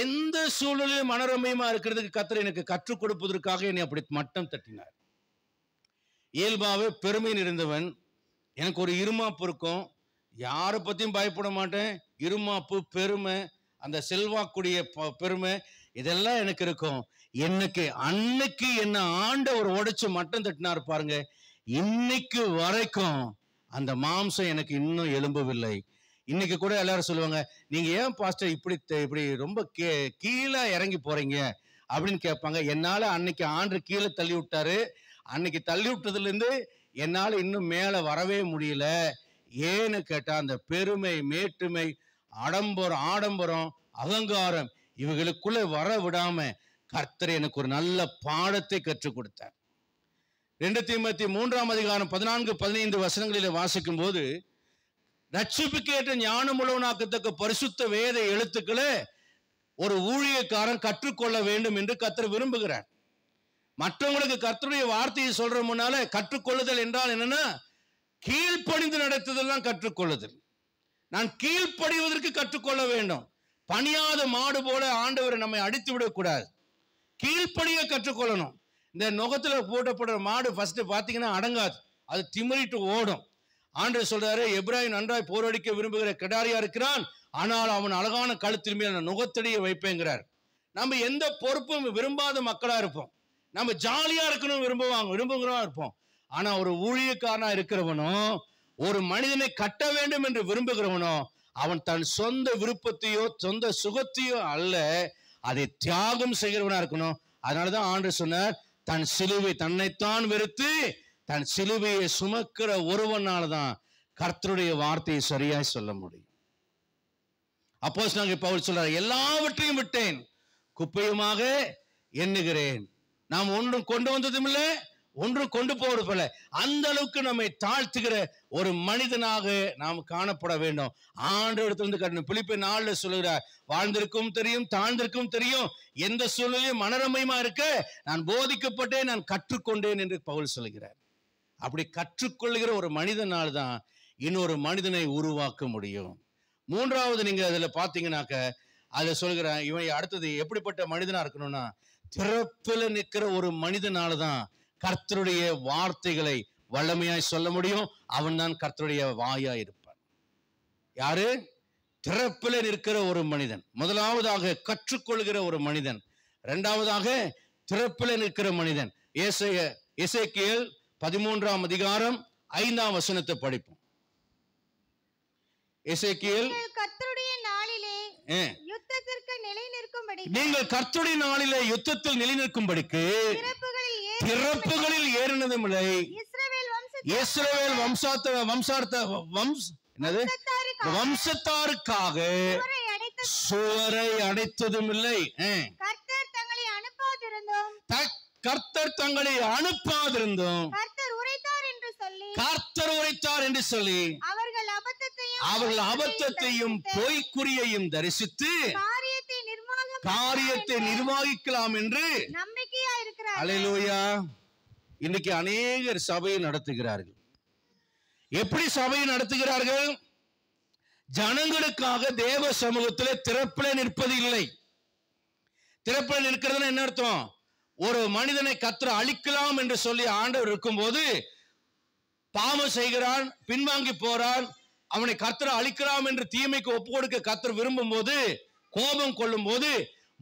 எந்த சூழலிலும் மனரம்யமா இருக்கிறதுக்கு கர்த்தர் எனக்கு கற்றுக் கொடுப்பதற்காக என்னை அப்படி மட்டம் தட்டினார். இயல்பாவே பெருமையில் இருந்தவன், எனக்கு ஒரு இருமாப்பு இருக்கும், யாரை பத்தியும் பயப்பட மாட்டேன். இருமாப்பு, பெருமை, அந்த செல்வாக்குடைய பெருமை இதெல்லாம் எனக்கு இருக்கும். அன்னைக்கு என்ன ஆண்டவர் உடைச்சு மட்டம் தட்டினார் பாருங்க. இன்னைக்கு வரைக்கும் அந்த மாம்சம் எனக்கு இன்னும் எழும்பவில்லை. இன்னைக்கு கூட எல்லாரும் சொல்லுவாங்க, நீங்க ஏன் பாஸ்டர் இப்படி ரொம்ப கீழே இறங்கி போறீங்க அப்படின்னு கேட்பாங்க. என்னால அன்னைக்கு ஆண்டு கீழே தள்ளி விட்டாரு. அன்னைக்கு தள்ளி விட்டதுல இருந்து என்னால இன்னும் மேல வரவே முடியல. ஏன்னு கேட்டா அந்த பெருமை, மேட்டுமை, ஆடம்பரம், அகங்காரம் இவங்களுக்குள்ள வர விடாம கர்த்தர் எனக்கு ஒரு நல்ல பாடத்தை கற்றுக் கொடுத்தார். 2 தீமோத்தேயு 3ஆம் அதிகாரம் 14-15 வசனங்களில் வாசிக்கும் போது, ரட்சிப்புக்கேற்ற ஞானம் உள்ளவனாக்கத்தக்க பரிசுத்த வேத எழுத்துக்களை ஒரு ஊழியக்காரன் கற்றுக்கொள்ள வேண்டும் என்று கர்த்தர் விரும்புகிறார். மற்றவங்களுக்கு கர்த்தருடைய வார்த்தையை சொல்ற முன்னால கற்றுக்கொள்ளுதல் என்றால் என்னன்னா, கீழ்ப்படிந்து நடத்துதெல்லாம் கற்றுக்கொள்ளுதல். நான் கீழ்ப்படிவதற்கு கற்றுக்கொள்ள வேண்டும். பணியாத மாடு போல ஆண்டவரை நம்மை அடித்து விடக்கூடாது. கீழ்ப்படிய கற்றுக்கொள்ளணும். இந்த நுகத்துல போட்டப்படுற மாடு ஃபர்ஸ்ட் பாத்தீங்கன்னா அடங்காது, அது திமிரிட்டு ஓடும். ஆண்டவர் சொல்றாரு, எபிராயி நன்றாய் போரடிக்க விரும்புகிற கிடாரியா இருக்கிறான், ஆனால் அவன் அழகான கழுத்தின் மேல் நுகத்தடியை வைப்பேங்கிறார். நம்ம எந்த பொறுப்பும் விரும்பாத மக்களா இருப்போம். நம்ம ஜாலியா இருக்கணும் விரும்புகிறோம் இருப்போம். ஆனா ஒரு ஊழியக்காரனா இருக்கிறவனோ, ஒரு மனிதனை கட்ட வேண்டும் என்று விரும்புகிறவனோ, அவன் தன் சொந்த விருப்பத்தையோ சொந்த சுகத்தையோ அல்ல, அதை தியாகம் செய்கிறவனா இருக்கணும். அதனாலதான் ஆண்டவர் சொன்னார், தன் சிலுவை தன்னைத்தான் வெறுத்து தன் சிலுவையை சுமக்கிற ஒருவனால்தான் கர்த்தருடைய வார்த்தையை சரியாய் சொல்ல முடியும். அப்போஸ்தலனாகிய பவுல் சொல்றார், எல்லாவற்றையும் விட்டேன், குப்பையுமாக எண்ணுகிறேன். நாம் ஒன்றும் கொண்டு வந்ததும் இல்லை, ஒன்றும் கொண்டு போவது போல அந்த அளவுக்கு நம்மை தாழ்த்துகிற ஒரு மனிதனாக நாம் காணப்பட வேண்டும். ஆண்டவரிடத்திலிருந்து கட்டணும். பிலிப்பியர் 4 சொல்லுகிறார், வாழ்ந்திருக்கும் தெரியும், தாழ்ந்திருக்கும் தெரியும், எந்த சூழ்நிலையும் மனரம்யமா இருக்க நான் போதிக்கப்பட்டேன், நான் கற்றுக்கொண்டேன் என்று பவுல் சொல்கிறார். அப்படி கற்றுக்கொள்கிற ஒரு மனிதனால் தான் இன்னொரு மனிதனை உருவாக்க முடியும். 3வது நீங்க அதுல பாத்தீங்கன்னாக்க அதுல சொல்கிறேன், இவன் அடுத்தது எப்படிப்பட்ட மனிதனா இருக்கணும்னா, திறப்பில் நிற்கிற ஒரு மனிதனால தான் கர்த்தருடைய வார்த்தைகளை வல்லமையாய் சொல்ல முடியும். அவன் தான் கர்த்தருடைய வாயா இருப்பான். யாரு? திறப்பில் நிற்கிற ஒரு மனிதன். முதலாவதாக கற்றுக்கொள்கிற ஒரு மனிதன், இரண்டாவதாக திறப்பில் நிற்கிற மனிதன். எசேக்கியேல் 13ஆம் அதிகாரம் 5ஆம் வசனத்தை படிப்போம். எசேக்கியேல், கர்த்தருடைய நாளிலே யுத்தத்திற்கு நிலை நிற்கும்படி, நீங்கள் கர்த்தருடைய நாளிலே யுத்தத்தில் நிலை நிற்கும்படிக்கு திறப்புகளில் ஏறினதும் இல்லை, இஸ்ரவேல் வம்சத்தாருக்காக சுவரை அடைத்ததும் இல்லை. கர்த்தர் தங்களை அனுப்பாதிருந்தோம் கர்த்தர் உரைத்தார் என்று சொல்லி அவர்கள் அபத்தத்தையும் பொய்க்குறியையும் தரிசித்து காரியத்தை நிர்வாகிக்கலாம் என்று நம்பிக்கையா இருக்கிறார்கள். அல்லேலூயா. இன்னைக்கு அநேகர் சபையை நடத்துகிறார்கள். எப்படி சபையை நடத்துகிறார்கள்? ஜனங்களுக்காக தேவ சமூகத்தில் திறப்பில் நிற்பது இல்லை. திறப்பில் நிற்கிறது என்ன அர்த்தம்? ஒரு மனிதனை கர்த்தர் அழிக்கலாம் என்று சொல்லி ஆண்டவர் இருக்கும்போது பாவம் செய்கிறான், பின்வாங்கி போறான், அவனை கர்த்தர் அழிக்கலாம் என்று தீமைக்கு ஒப்பு கொடுக்க கர்த்தர் விரும்பும் போது, கோபம் கொள்ளும் போது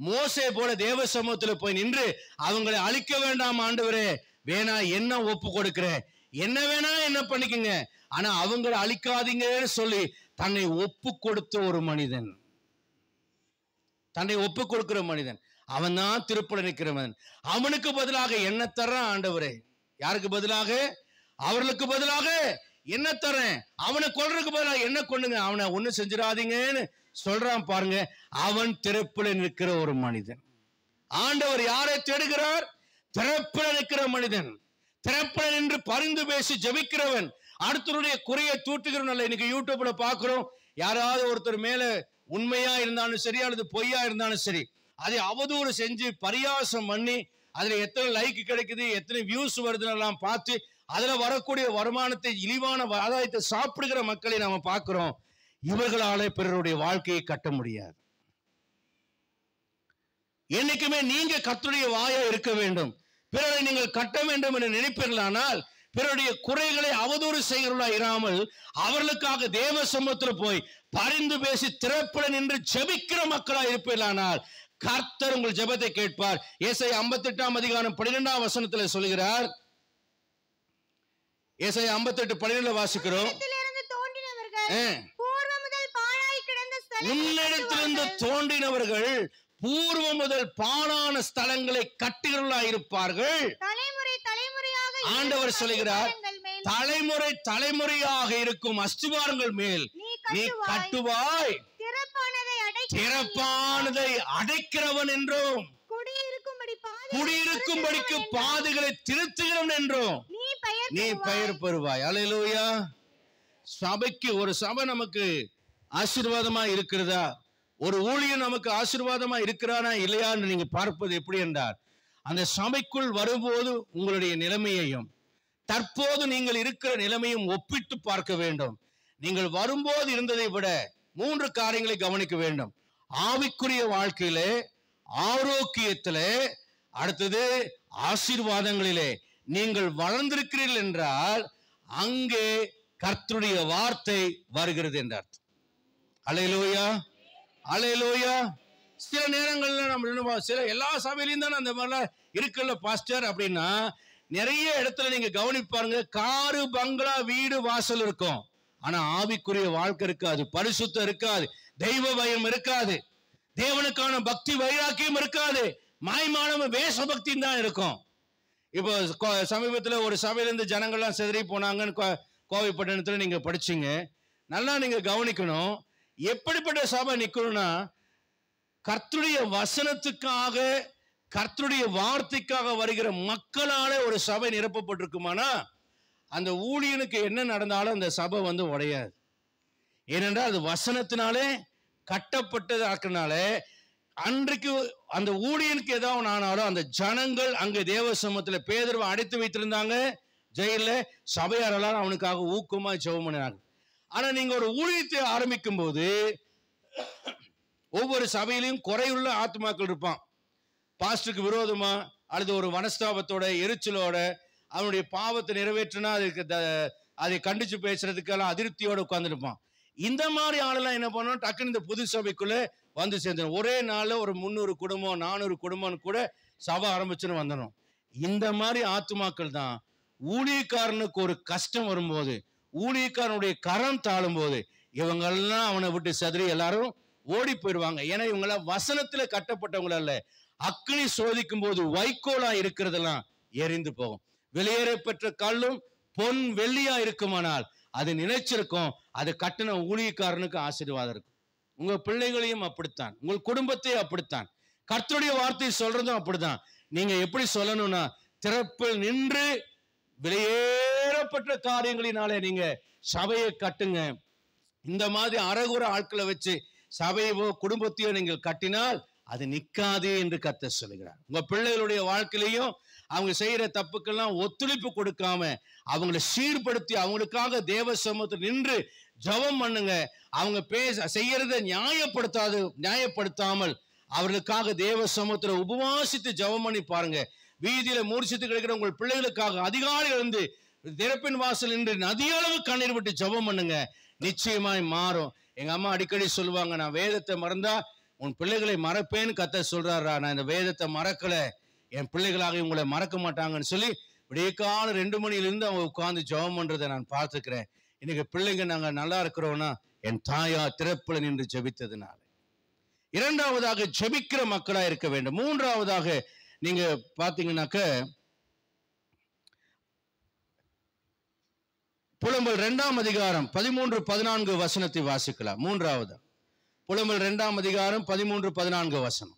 மோசே போல தேவ சமூகத்தில் போய் நின்று அவங்களை அழிக்க வேண்டாம் ஆண்டவரே, வேணா என்ன ஒப்பு கொடுக்கிறேன், என்ன வேணா என்ன பண்ணிக்கங்க, ஆனா அவங்களை அழிக்காதீங்கன்னு சொல்லி தன்னை ஒப்பு கொடுத்த ஒரு மனிதன், தன்னை ஒப்பு கொடுக்கிற மனிதன், அவன் தான் திருப்பல நிற்கிறவன். அவனுக்கு பதிலாக என்ன தர்றான் ஆண்டவரே? யாருக்கு பதிலாக? அவர்களுக்கு பதிலாக என்ன தரேன், அவனை கொல்றதுக்கு பதிலாக என்ன கொண்டுங்க, அவனை ஒண்ணு செஞ்சிடாதீங்கன்னு சொல்றான் பாருங்க. அவன் திறப்பில நிற்கிற ஒரு மனிதன். ஆண்டவர் யாரை தேடுகிறார்? திறப்பில நிற்கிற மனிதன், திறப்பில நின்று பரிந்து பேசி ஜெபிக்கிறவன், அடுத்தருடைய குறையை தூட்டுகிறவன். இன்னைக்கு யூடியூப்ல பாக்குறோம், யாராவது ஒருத்தர் மேல உண்மையா இருந்தாலும் சரி அல்லது பொய்யா இருந்தாலும் சரி, அதை அவதூறு செஞ்சு பரியாசம் பண்ணி அதுல எத்தனை லைக் கிடைக்குது, எத்தனை வியூஸ் வருதுன்னு பார்த்து அதுல வரக்கூடிய வருமானத்தை, இழிவான ஆதாயத்தை சாப்பிடுகிற மக்களை நாம பார்க்கிறோம். இவர்களால பிறருடைய வாழ்க்கையை கட்ட முடியாது. என்னைக்குமே நீங்க கர்த்தருடைய வாயா இருக்க வேண்டும். பிறரை நீங்கள் கட்ட வேண்டும் என்று நினைப்பீர்களானால், பிறருடைய குறைகளை அவதூறு செய்கிறவர்களா இராமல் அவர்களுக்காக தேவ சமூகத்தில் போய் பரிந்து பேசி திறப்பட நின்று ஜெபிக்கிற மக்களா இருப்பீர்களானால் கர்த்தர் உங்கள் ஜெபத்தை கேட்பார். ஏசாயா 58 அதிகாரம் 12 வசனத்தில் சொல்கிறார். ஏசாயா 58:12 வாசிக்கிறோம். உன்னிடத்திலிருந்து தோன்றினவர்கள் பூர்வ முதல் பாழான ஸ்தலங்களை கட்டுகிறவர்களா இருப்பார்கள். ஆண்டவர் சொல்கிறார், தலைமுறை தலைமுறையாக இருக்கும் அஸ்திவாரங்கள் மேல் நீ கட்டுவாய், திறப்பானதை அடைக்கிறவன் என்றும் குடியிருக்கும்படிக்கு பாதைகளை திருத்துகிறவன் என்றும் நீ பெயர் பெறுவாய். அல்லேலூயா. சபைக்கு ஒரு சபை நமக்கு ஆசீர்வாதமா இருக்கிறதா, ஒரு ஊழியர் நமக்கு ஆசீர்வாதமா இருக்கிறானா இல்லையான்னு நீங்க பார்ப்பது எப்படி என்றால், அந்த சபைக்குள் வரும்போது உங்களுடைய நிலைமையையும் தற்போது நீங்கள் இருக்கிற நிலைமையும் ஒப்பிட்டு பார்க்க வேண்டும். நீங்கள் வரும்போது இருந்ததை விட 3 காரியங்களை கவனிக்க வேண்டும். ஆவிக்குரிய வாழ்க்கையிலே, ஆரோக்கியத்திலே, அடுத்தது ஆசீர்வாதங்களிலே நீங்கள் வளர்ந்திருக்கிறீர்கள் என்றால் அங்கே கர்த்தருடைய வார்த்தை வருகிறது என்ற அர்த்தம். அல்லேலூயா, அல்லேலூயா. சில நேரங்கள்ல நம்ம சில எல்லா சபையிலையும் தானே அந்த மாதிரிலாம் இருக்குல்ல பாஸ்டர் அப்படின்னா, நிறைய இடத்துல நீங்க கவனிப்பாருங்க, காரு பங்களா வீடு வாசல் இருக்கும், ஆனா ஆவிக்குரிய வாழ்க்கை இருக்காது, பரிசுத்தம் இருக்காது, தெய்வ பயம் இருக்காது, தேவனுக்கான பக்தி வைராக்கியம் இருக்காது, மாய்மானவ வேஷ பக்தியும் தான் இருக்கும். இப்போ சமீபத்தில் ஒரு சபையிலிருந்து ஜனங்கள்லாம் சிதறி போனாங்கன்னு கோவைப்பட்டினத்தில் நீங்க படிச்சீங்க. நல்லா நீங்க கவனிக்கணும், எப்படிப்பட்ட சபை நிக்கணும்னா, கர்த்தருடைய வசனத்துக்காக, கர்த்தருடைய வார்த்தைக்காக வருகிற மக்களால ஒரு சபை நிரப்பப்பட்டிருக்குமானா அந்த ஊழியனுக்கு என்ன நடந்தாலும் அந்த சபை உடையாது. ஏனென்றால் அது வசனத்தினாலே கட்டப்பட்டது ஆக்கினால அன்றைக்கு அந்த ஊழியனுக்கு ஏதாவது ஆனாலும் அந்த ஜனங்கள் அங்கே தேவ சமூகத்தில் பேதுருவை அடைத்து வைத்திருந்தாங்க ஜெயில. சபையாரெல்லாம் அவனுக்காக ஊக்கமா ஜெபம் பண்ணினாங்க. ஆனா நீங்க ஒரு ஊழியத்தை ஆரம்பிக்கும் போது ஒவ்வொரு சபையிலையும் குறையுள்ள ஆத்மாக்கள் இருப்பான். பாஸ்டருக்கு விரோதமா அல்லது ஒரு மனஸ்தாபத்தோட எரிச்சலோட அவனுடைய பாவத்தை நிறைவேற்றினா அதுக்கு அதை கண்டிச்சு பேசுறதுக்கெல்லாம் அதிருப்தியோட உட்கார்ந்துருப்பான். இந்த மாதிரி ஆளெல்லாம் என்ன பண்ணணும், டக்குன்னு இந்த புது சபைக்குள்ள வந்து சேர்ந்துடும். ஒரே நாள்ல ஒரு 300 குடும்பம் 400 குடும்பம்னு கூட சபை ஆரம்பிச்சுன்னு வந்துடும். இந்த மாதிரி ஆத்துமாக்கள் தான் ஊழியக்காரனுக்கு ஒரு கஷ்டம் வரும்போது, ஊழியக்காரனுடைய கரம் தாழும் போது இவங்கெல்லாம் அவனை விட்டு சதுரி எல்லாரும் ஓடி போயிடுவாங்க. ஏன்னா இவங்கெல்லாம் வசனத்துல கட்டப்பட்டவங்கள அல்ல. அக்கினி சோதிக்கும் போது வைக்கோலா இருக்கிறதெல்லாம் எரிந்து போகும். வெளியேற பெற்ற கல்லும் பொன் வெள்ளியா இருக்குமானால் அது நினைச்சிருக்கும், அது கட்டின ஊழியக்காரனுக்கு ஆசீர்வாதம் இருக்கும். உங்க பிள்ளைகளையும் அப்படித்தான், உங்கள் குடும்பத்தையும் அப்படித்தான், கர்த்தருடைய வார்த்தை சொல்றதும் அப்படித்தான். நீங்க எப்படி சொல்லணும்னா, திறப்பில் நின்று வெளியேறப்பட்ட காரியங்களினாலே நீங்க சபையை கட்டுங்க. இந்த மாதிரி அறகுற ஆட்களை வச்சு சபையோ குடும்பத்தையோ நீங்கள் கட்டினால் அது நிற்காதே என்று கர்த்தர் சொல்லுகிறார். உங்க பிள்ளைகளுடைய வாழ்க்கையிலையும் அவங்க செய்யற தப்புக்கெல்லாம் ஒத்துழைப்பு கொடுக்காம அவங்களை சீர்படுத்தி அவங்களுக்காக தேவ சமூகத்தில் நின்று ஜெபம் பண்ணுங்க. அவங்க செய்யறதை நியாயப்படுத்தாமல் அவர்களுக்காக தேவ சமூகத்தில் உபவாசித்து ஜெபம் பண்ணி பாருங்க. வீதியில மூர்ச்சித்து கிடைக்கிற உங்கள் பிள்ளைகளுக்காக அதிகாலை இருந்து திறப்பின் வாசல் நின்று நதியளவு கண்ணீர் விட்டு ஜெபம் பண்ணுங்க, நிச்சயமாய் மாறும். எங்க அம்மா அடிக்கடி சொல்லுவாங்க, நான் வேதத்தை மறந்தா உன் பிள்ளைகளை மறப்பேன்னு கர்த்தர் சொல்றாரா, நான் இந்த வேதத்தை மறக்கல, என் பிள்ளைகளாக உங்களை மறக்க மாட்டாங்கன்னு சொல்லி விடியற்கால 2 மணியிலிருந்து அவங்க உட்கார்ந்து ஜெபம் பண்றதை நான் பார்த்துக்கிறேன். இன்னைக்கு பிள்ளைங்க நாங்க நல்லா இருக்கிறோம்னா என் தாயா திறப்புல நின்று ஜெபித்ததுனால. இரண்டாவதாக ஜெபிக்கிற மக்களா இருக்க வேண்டும். மூன்றாவதாக நீங்க பாத்தீங்கன்னாக்க புலம்பல் 2ஆம் அதிகாரம் 13-14 வசனத்தை வாசிக்கலாம். மூன்றாவது புலம்பல் 2ஆம் அதிகாரம் 13-14 வசனம்.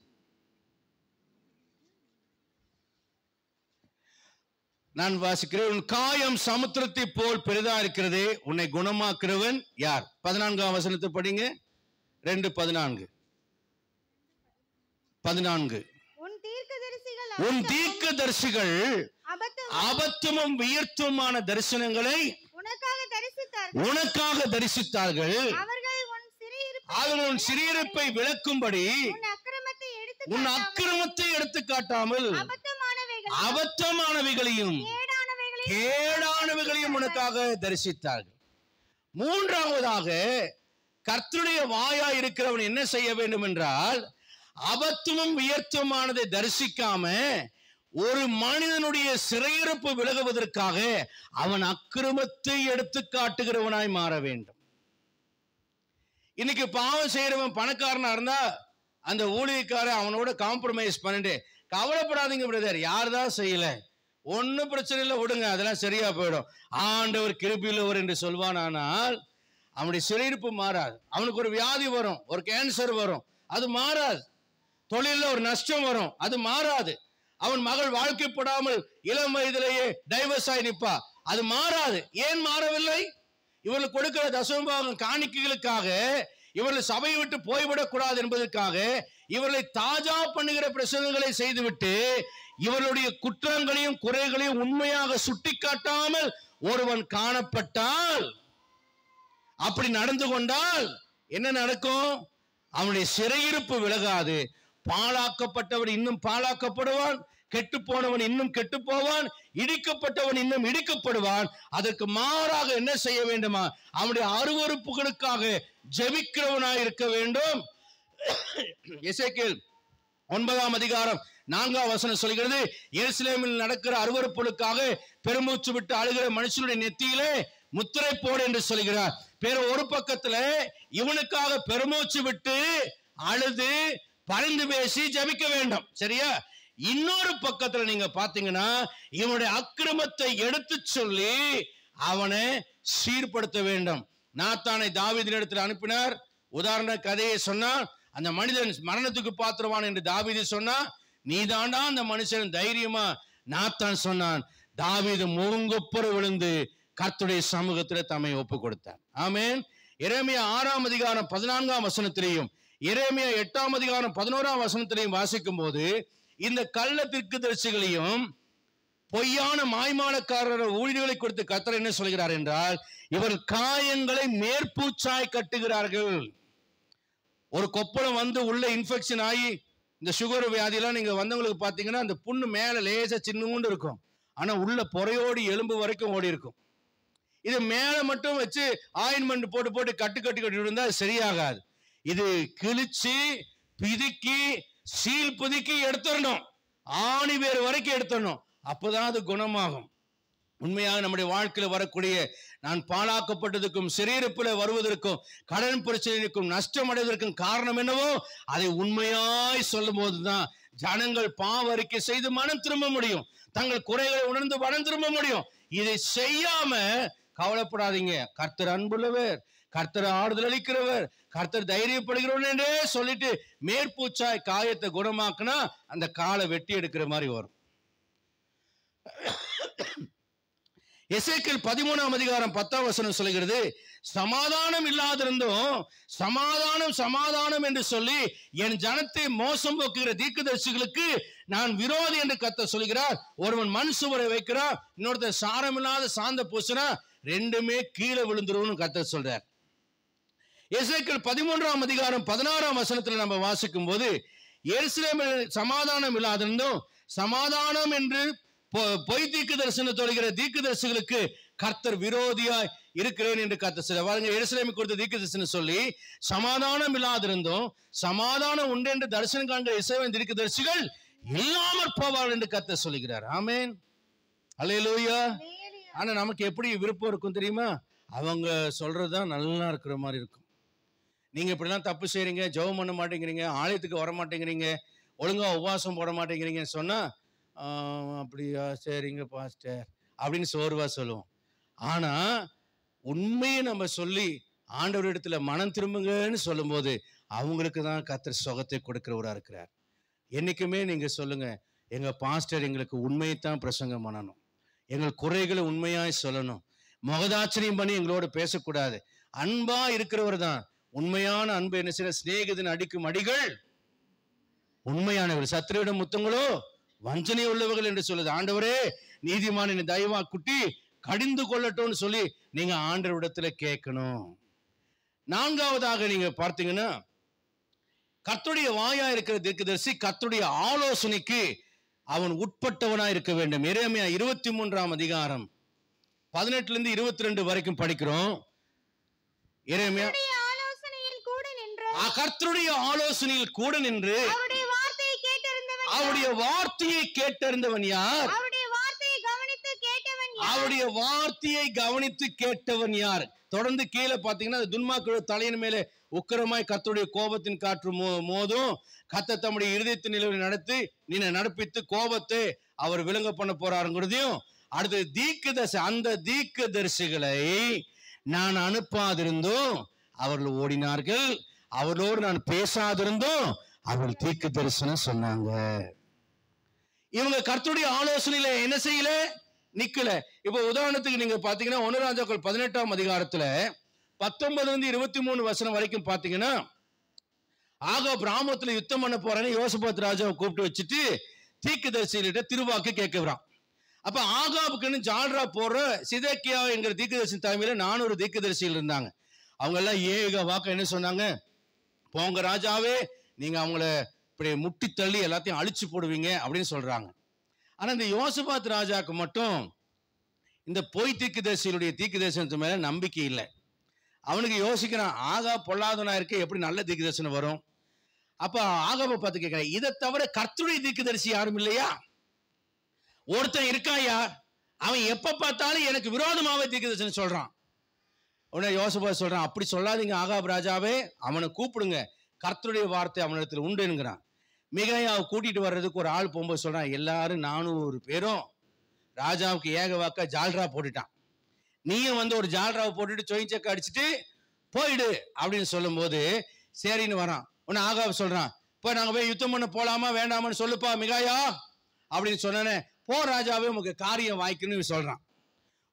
நான் வாசிக்கிறேன். உன் காயம் சமுத்திரத்தை போல் பெரிதா இருக்கிறதே, உன்னை குணமாக்குறவன் யார்? 14ஆம் வசனத்தை படிங்க. 2:14. 14. உன் தீர்க்கதரிசிகள் உன் தீர்க்கதரிசிகள் அபத்தமும் வியர்த்தமான தரிசனங்களை உனக்காக தரிசித்தார்கள். அவர்கள் உன் சிறையிருப்பை விளக்கும்படி உன் அக்கிரமத்தை எடுத்து காட்டாமல் அபத்தமானவைகளையும் கேடானவைகளையும் உனக்காக தரிசித்தார்கள். மூன்றாவதாக, கர்த்தருடைய வாயா இருக்கிறவன் என்ன செய்ய வேண்டும் என்றால், அபத்தமும் வியர்த்தமானதை தரிசிக்காம ஒரு மனிதனுடைய சிறையிருப்பு விலகுவதற்காக அவன் அக்கிரமத்தை எடுத்து காட்டுகிறவனாய் மாற வேண்டும். இன்னைக்கு பாவம் செய்யறவன் பணக்காரனா இருந்தா அந்த ஊழியக்காரன் அவனோட காம்ப்ரமைஸ் பண்ணிட்டு, கவலைப்படாதீங்க பிரதர், யார்தான் செய்யல, ஒன்னும் பிரச்சனை இல்லை, விடுங்க, அதெல்லாம் சரியா போயிடும், ஆண்டவர் கிருபையுள்ளவர் என்று சொல்வானால் அவனுடைய சிறையிருப்பு மாறாது. அவனுக்கு ஒரு வியாதி வரும், ஒரு கேன்சர் வரும், அது மாறாது. தொழில ஒரு நஷ்டம் வரும், அது மாறாது. அவன் மகள் வாழ்க்கைப்படாமல் இளம் வயதிலேயே டைவர்ஸ் ஆகி நிற்பா, அது மாறாது. ஏன் மாறவில்லை? இவர்கள் கொடுக்கிற தசமபாகம் காணிக்கைகளுக்காக, இவர்கள் சபையை விட்டு போய்விடக் கூடாது என்பதற்காக, இவர்களை தாஜா பண்ணுகிற பிரசங்கங்களை செய்துவிட்டு இவர்களுடைய குற்றங்களையும் குறைகளையும் உண்மையாக சுட்டி காட்டாமல் ஒருவன் காணப்பட்டால், அப்படி நடந்து கொண்டால் என்ன நடக்கும்? அவனுடைய சிறையிருப்பு விலகாது. பாழாக்கப்பட்டவன் இன்னும் பாழாக்கப்படுவான், கெட்டு போனவன் இன்னும் கெட்டு போவான், இடிக்கப்பட்டவன் இன்னும் இடிக்கப்படுவான். அதற்கு மாறாக என்ன செய்ய வேண்டுமா? அவனுடைய அருவருப்புகளுக்காக ஜெபிக்கிறவனாய் இருக்க வேண்டும். எசேக்கியேல் 9ஆம் அதிகாரம் 4ஆம் வசனம் சொல்கிறது, எருசலேமில் நடக்கிற அருவருப்புகளுக்காக பெருமூச்சு விட்டு அழுகிற மனுஷனுடைய நெத்தியிலே முத்திரை போடு என்று சொல்கிறார். ஒரு பக்கத்துல இவனுக்காக பெருமூச்சு விட்டு அழுது பரிந்து பேசி ஜெபிக்க வேண்டும், சரியா? இன்னொரு பக்கத்துல நீங்க பாத்தீங்கன்னா இவனுடைய அக்கிரமத்தை எடுத்து சொல்லி அவனை சீர்படுத்த வேண்டும். நாத்தானை தாவீதின் இடத்துல அனுப்பினார். உதாரண கதையை சொன்னார். அந்த மனிதன் மரணத்துக்கு பாத்திரவான் என்று தாவீது சொன்னா, நீதாண்டா அந்த மனுஷன் தைரியமா? நாத்தான் சொன்னான். தாவீது முகங்குப்புற விழுந்து கர்த்தருடைய சமூகத்துல தம்மை ஒப்பு கொடுத்தார். ஆமென். எரேமியா 6ஆம் அதிகாரம் 14ஆம் வசனத்திலையும் எரேமியா 8ஆம் அதிகாரம் 11ஆம் வசனத்திலையும் வாசிக்கும் போது இந்த கள்ள தீர்க்கதரிசிகளையும் பொய்யான மாய்மாலக்காரர் ஊழியர்களை கொடுத்து கர்த்தர் என்ன சொல்கிறார் என்றால், இவர் காயங்களை மேற்பூச்சாய் கட்டுகிறார்கள். ஒரு கொப்பளம் வந்து உள்ள இன்ஃபெக்ஷன் ஆகி இந்த சுகர் வியாதியெல்லாம் நீங்க வந்தவங்களுக்கு பாத்தீங்கன்னா அந்த புண்ணு மேல லேசா சின்னூண்டு இருக்கும், ஆனா உள்ள பொறையோடி எலும்பு வரைக்கும் ஓடி இருக்கும். இது மேல மட்டும் வச்சு ஆயின்மெண்ட் போட்டு போட்டு கட்டு கட்டி கட்டி இருந்தா சரியாகாது. இது கிழிச்சு பிதுக்கி சீல் புதுக்கி எடுத்துடணும், ஆணி வேறு வரைக்கும் எடுத்துடணும், அப்பதான் அது குணமாகும். உண்மையாக நம்முடைய வாழ்க்கையில வரக்கூடிய நான் பாழாக்கப்பட்டதுக்கும் சிறையிருப்புல வருவதற்கும் கடன் பிரச்சனைக்கும் நஷ்டம் அடைவதற்கும் காரணம் என்னவோ அதை உண்மையாய் சொல்லும் போதுதான் ஜனங்கள் பாவ அறிக்கை செய்து மனம் திரும்ப முடியும், தங்கள் குறைகளை உணர்ந்து மனம் திரும்ப முடியும். இதை செய்யாம கவலைப்படாதீங்க, கர்த்தர் அன்புள்ளவர், கர்த்தர் ஆறுதல் அளிக்கிறவர், கர்த்தர் தைரியப்படுகிறவர் என்றே சொல்லிட்டு மேற்பூச்சாய் காயத்தை குணமாக்குனா அந்த காலை வெட்டி எடுக்கிற மாதிரி வரும். எசேக்கியேல் 13ஆம் அதிகாரம் 10ஆம் வசனம் சொல்கிறது, சமாதானம் இல்லாதிருந்தும் சமாதானம் சமாதானம் என்று சொல்லி என் ஜனத்தை மோசம் போக்குகிற தீர்க்கதரிசிகளுக்கு நான் விரோதி என்று கர்த்தர் சொல்கிறார். ஒருவன் மண் சுவரை வைக்கிறான், இன்னொருத்தர் சாரம் இல்லாத சாந்த பூசினா ரெண்டுமே கீழே விழுந்துரும் கர்த்தர் சொல்றார். எசேக்கியேல் 13ஆம் அதிகாரம் 16ஆம் வசனத்துல நம்ம வாசிக்கும் போது, எருசலேமில் சமாதானம் இல்லாதிருந்தும் சமாதானம் என்று பொய் தீர்க்க தரிசனம் தொடுகிற தீர்க்கதரிசிகளுக்கு கர்த்தர் விரோதியாய் இருக்கிறேன் என்று கர்த்தர் சொல்றார். எருசலேமை கொடுத்த தீர்க்க தரிசனம் சொல்லி சமாதானம் இல்லாதிருந்தும் சமாதானம் உண்டு என்று தரிசனம் காண்கிற இஸ்ரவேல் தீர்க்கதரிசிகள் இல்லாமற் போவார்கள் என்று கர்த்தர் சொல்லுகிறார். ஆமென், அல்லேலூயா. ஆனா நமக்கு எப்படி விருப்பம் இருக்கும் தெரியுமா? அவங்க சொல்றதுதான் நல்லா இருக்கிற மாதிரி இருக்கும். நீங்க இப்படிலாம் தப்பு செய்றீங்க, ஜெபம் பண்ண மாட்டேங்கிறீங்க, ஆலயத்துக்கு வர மாட்டேங்கிறீங்க, ஒழுங்கா உபவாசம் போட மாட்டேங்கிறீங்கன்னு சொன்னா அப்படியா சரிங்க பாஸ்டர் அப்படின்னு சோர்வா சொல்லுவோம். ஆனா உண்மையை நம்ம சொல்லி ஆண்டவர் இடத்துல மனம் திரும்புங்கன்னு சொல்லும் போது அவங்களுக்கு தான் கர்த்தர் சுகத்தை கொடுக்கிறவரா இருக்கிறார். என்னைக்குமே நீங்க சொல்லுங்க, எங்க பாஸ்டர் எங்களுக்கு உண்மையைத்தான் பிரசங்கம் பண்ணணும், எங்கள் குறைகளை உண்மையாய் சொல்லணும், முகதாச்சரியம் பண்ணி எங்களோட பேசக்கூடாது, அன்பா இருக்கிறவர் தான். உண்மையான அன்பு என்ன செய்ய, சிநேகிதன் அடிக்கும் அடிகள் உண்மையானவர், சத்துருவிடம் முத்தங்களோ வஞ்சனை உள்ளவர்கள் என்று சொல்லுது. ஆண்டவரே, நீதிமான் என்னை தயவா குட்டி கடிந்து கொள்ளட்டும்னு சொல்லி நீங்க ஆண்டவரிடத்துல கேட்கணும். நான்காவதாக நீங்க பார்த்தீங்கன்னா, கர்த்தருடைய வாயா இருக்கிற தீர்க்கதரிசி கர்த்தருடைய ஆலோசனைக்கு அவன் உட்பட்டவனா இருக்க வேண்டும். எரேமியா 23ஆம் அதிகாரம் 18 இருந்து 22 வரைக்கும் படிக்கிறோம். எரேமியா கர்த்தருடைய ஆலோசனையில் கூட நின்று அவருடைய வார்த்தையை கேட்டறிந்தவன் யார்? அவருடைய வார்த்தையை கவனித்து கேட்டவன் யார்? தொடர்ந்து கீழே பாத்தீங்கன்னா, துன்மார்க்கருடைய தலையின் மேலே உக்கிரமாய் கர்த்தருடைய கோபத்தின் காற்று மோதும். கர்த்தர் தம்முடைய இருதயத்தின் நிலவை நடப்பித்து கோபத்தை அவர் விளங்க பண்ண போறாருங்கிறதையும், அடுத்து தீர்க்கதரிசி, அந்த தீர்க்கதரிசிகளை நான் அனுப்பாதிருந்தும் அவர்கள் ஓடினார்கள், அவர்களோடு நான் பேசாதிருந்தும் அவர்கள் தீர்க்க தரிசனம் சொன்னாங்க. இவங்க கர்த்தருடைய ஆலோசனையில என்ன செய்யல, நிக்கல. இப்ப உதாரணத்துக்கு நீங்க பாத்தீங்கன்னா 1 ராஜாக்கள் 18ஆம் அதிகாரத்துல 19-23 வசனம் வரைக்கும் பாத்தீங்கன்னா, ஆகாப் கிராமத்துல யுத்தம் பண்ண போறேன்னு யோசபாத் ராஜாவை கூப்பிட்டு வச்சுட்டு தீர்க்கதரிசிகிட்ட திருவாக்கு கேட்கிறான். அப்ப ஆகாபுக்குன்னு ஜால்ரா போற சிதேக்கியா என்கிற தீர்க்கதரிசி தலைமையில 400 தீர்க்கதரிசிகள் இருந்தாங்க. அவங்க எல்லாம் ஏக வாக்க என்ன சொன்னாங்க, போங்க ராஜாவே, நீங்க அவங்கள இப்படி முட்டி தள்ளி எல்லாத்தையும் அழிச்சு போடுவீங்க அப்படின்னு சொல்றாங்க. ஆனா இந்த யோசபாத் ராஜாக்கு மட்டும் இந்த பொய் தீர்க்கதரிசிகளுடைய தீர்க்கதரிசனத்து மேல நம்பிக்கை இல்லை. அவனுக்கு யோசிக்கிறான், ஆகா பொல்லாதவனா இருக்க, எப்படி நல்ல தீர்க்கதரிசனம் வரும்? அப்ப ஆகாபை பார்த்து கேட்கிறேன், இதை தவிர கர்த்தருடைய தீர்க்கதரிசி யாரும் இல்லையா? ஒருத்தன் இருக்காயா, அவன் எப்ப பார்த்தாலும் எனக்கு விரோதமாவே தீர்க்கதரிசனம் சொல்றான். உடனே யோசபாத் சொல்றான், அப்படி சொல்லாதீங்க ஆகாப் ராஜாவே, அவனை கூப்பிடுங்க, கர்த்தருடைய வார்த்தை அவனிடத்தில் உண்டுங்கிறான். மிகாயாவை கூட்டிட்டு வர்றதுக்கு ஒரு ஆள் போகும்போது சொல்றான், எல்லாரும் 400 பேரும் ராஜாவுக்கு ஏக வாக்கா ஜால்ரா போட்டுட்டான், நீயும் வந்து ஒரு ஜால்ராவை போட்டுட்டு சொயிச்சக்க அடிச்சுட்டு போயிடு அப்படின்னு சொல்லும் போது சரின்னு வரான். உடனே ஆகாப் சொல்றான், இப்போ நாங்க போய் யுத்தம் பண்ண போலாமா வேண்டாமான்னு சொல்லுப்பா மிகாயா அப்படின்னு சொன்னே. போ ராஜாவே, உங்க காரியம் வாய்க்கணும்னு சொல்றான்.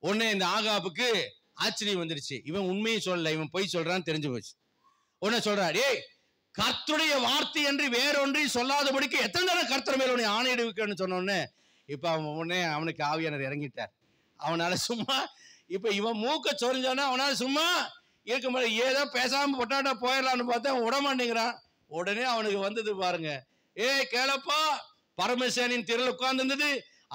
உடனே இந்த ஆகாபுக்கு ஆச்சரியம் வந்துருச்சு, இவன் உண்மையை சொல்லல, இவன் பொய் சொல்றான்னு தெரிஞ்சு போச்சு. உடனே சொல்றா, டேய், கர்த்தருடைய வார்த்தை என்று வேறொன்றையும் சொல்லாதபடிக்கு எத்தனை தடவை கர்த்தர் மேல உன்னை ஆணையிடுவிக்கன்னு சொன்னோடனே இப்ப அவன் உடனே அவனுக்கு ஆவியானவர் இறங்கிட்டார். அவனால சும்மா இப்ப இவன் மூக்க சொரிஞ்சானா அவனால சும்மா இருக்க முடியாது. ஏதோ பேசாம பொட்டாட்டா போயிடலான்னு பார்த்தா அவன் விட மாட்டேங்கிறான். உடனே அவனுக்கு வந்தது பாருங்க, கேளப்பா, பரமசேனின் திரள் உட்கார்ந்து இருந்தது,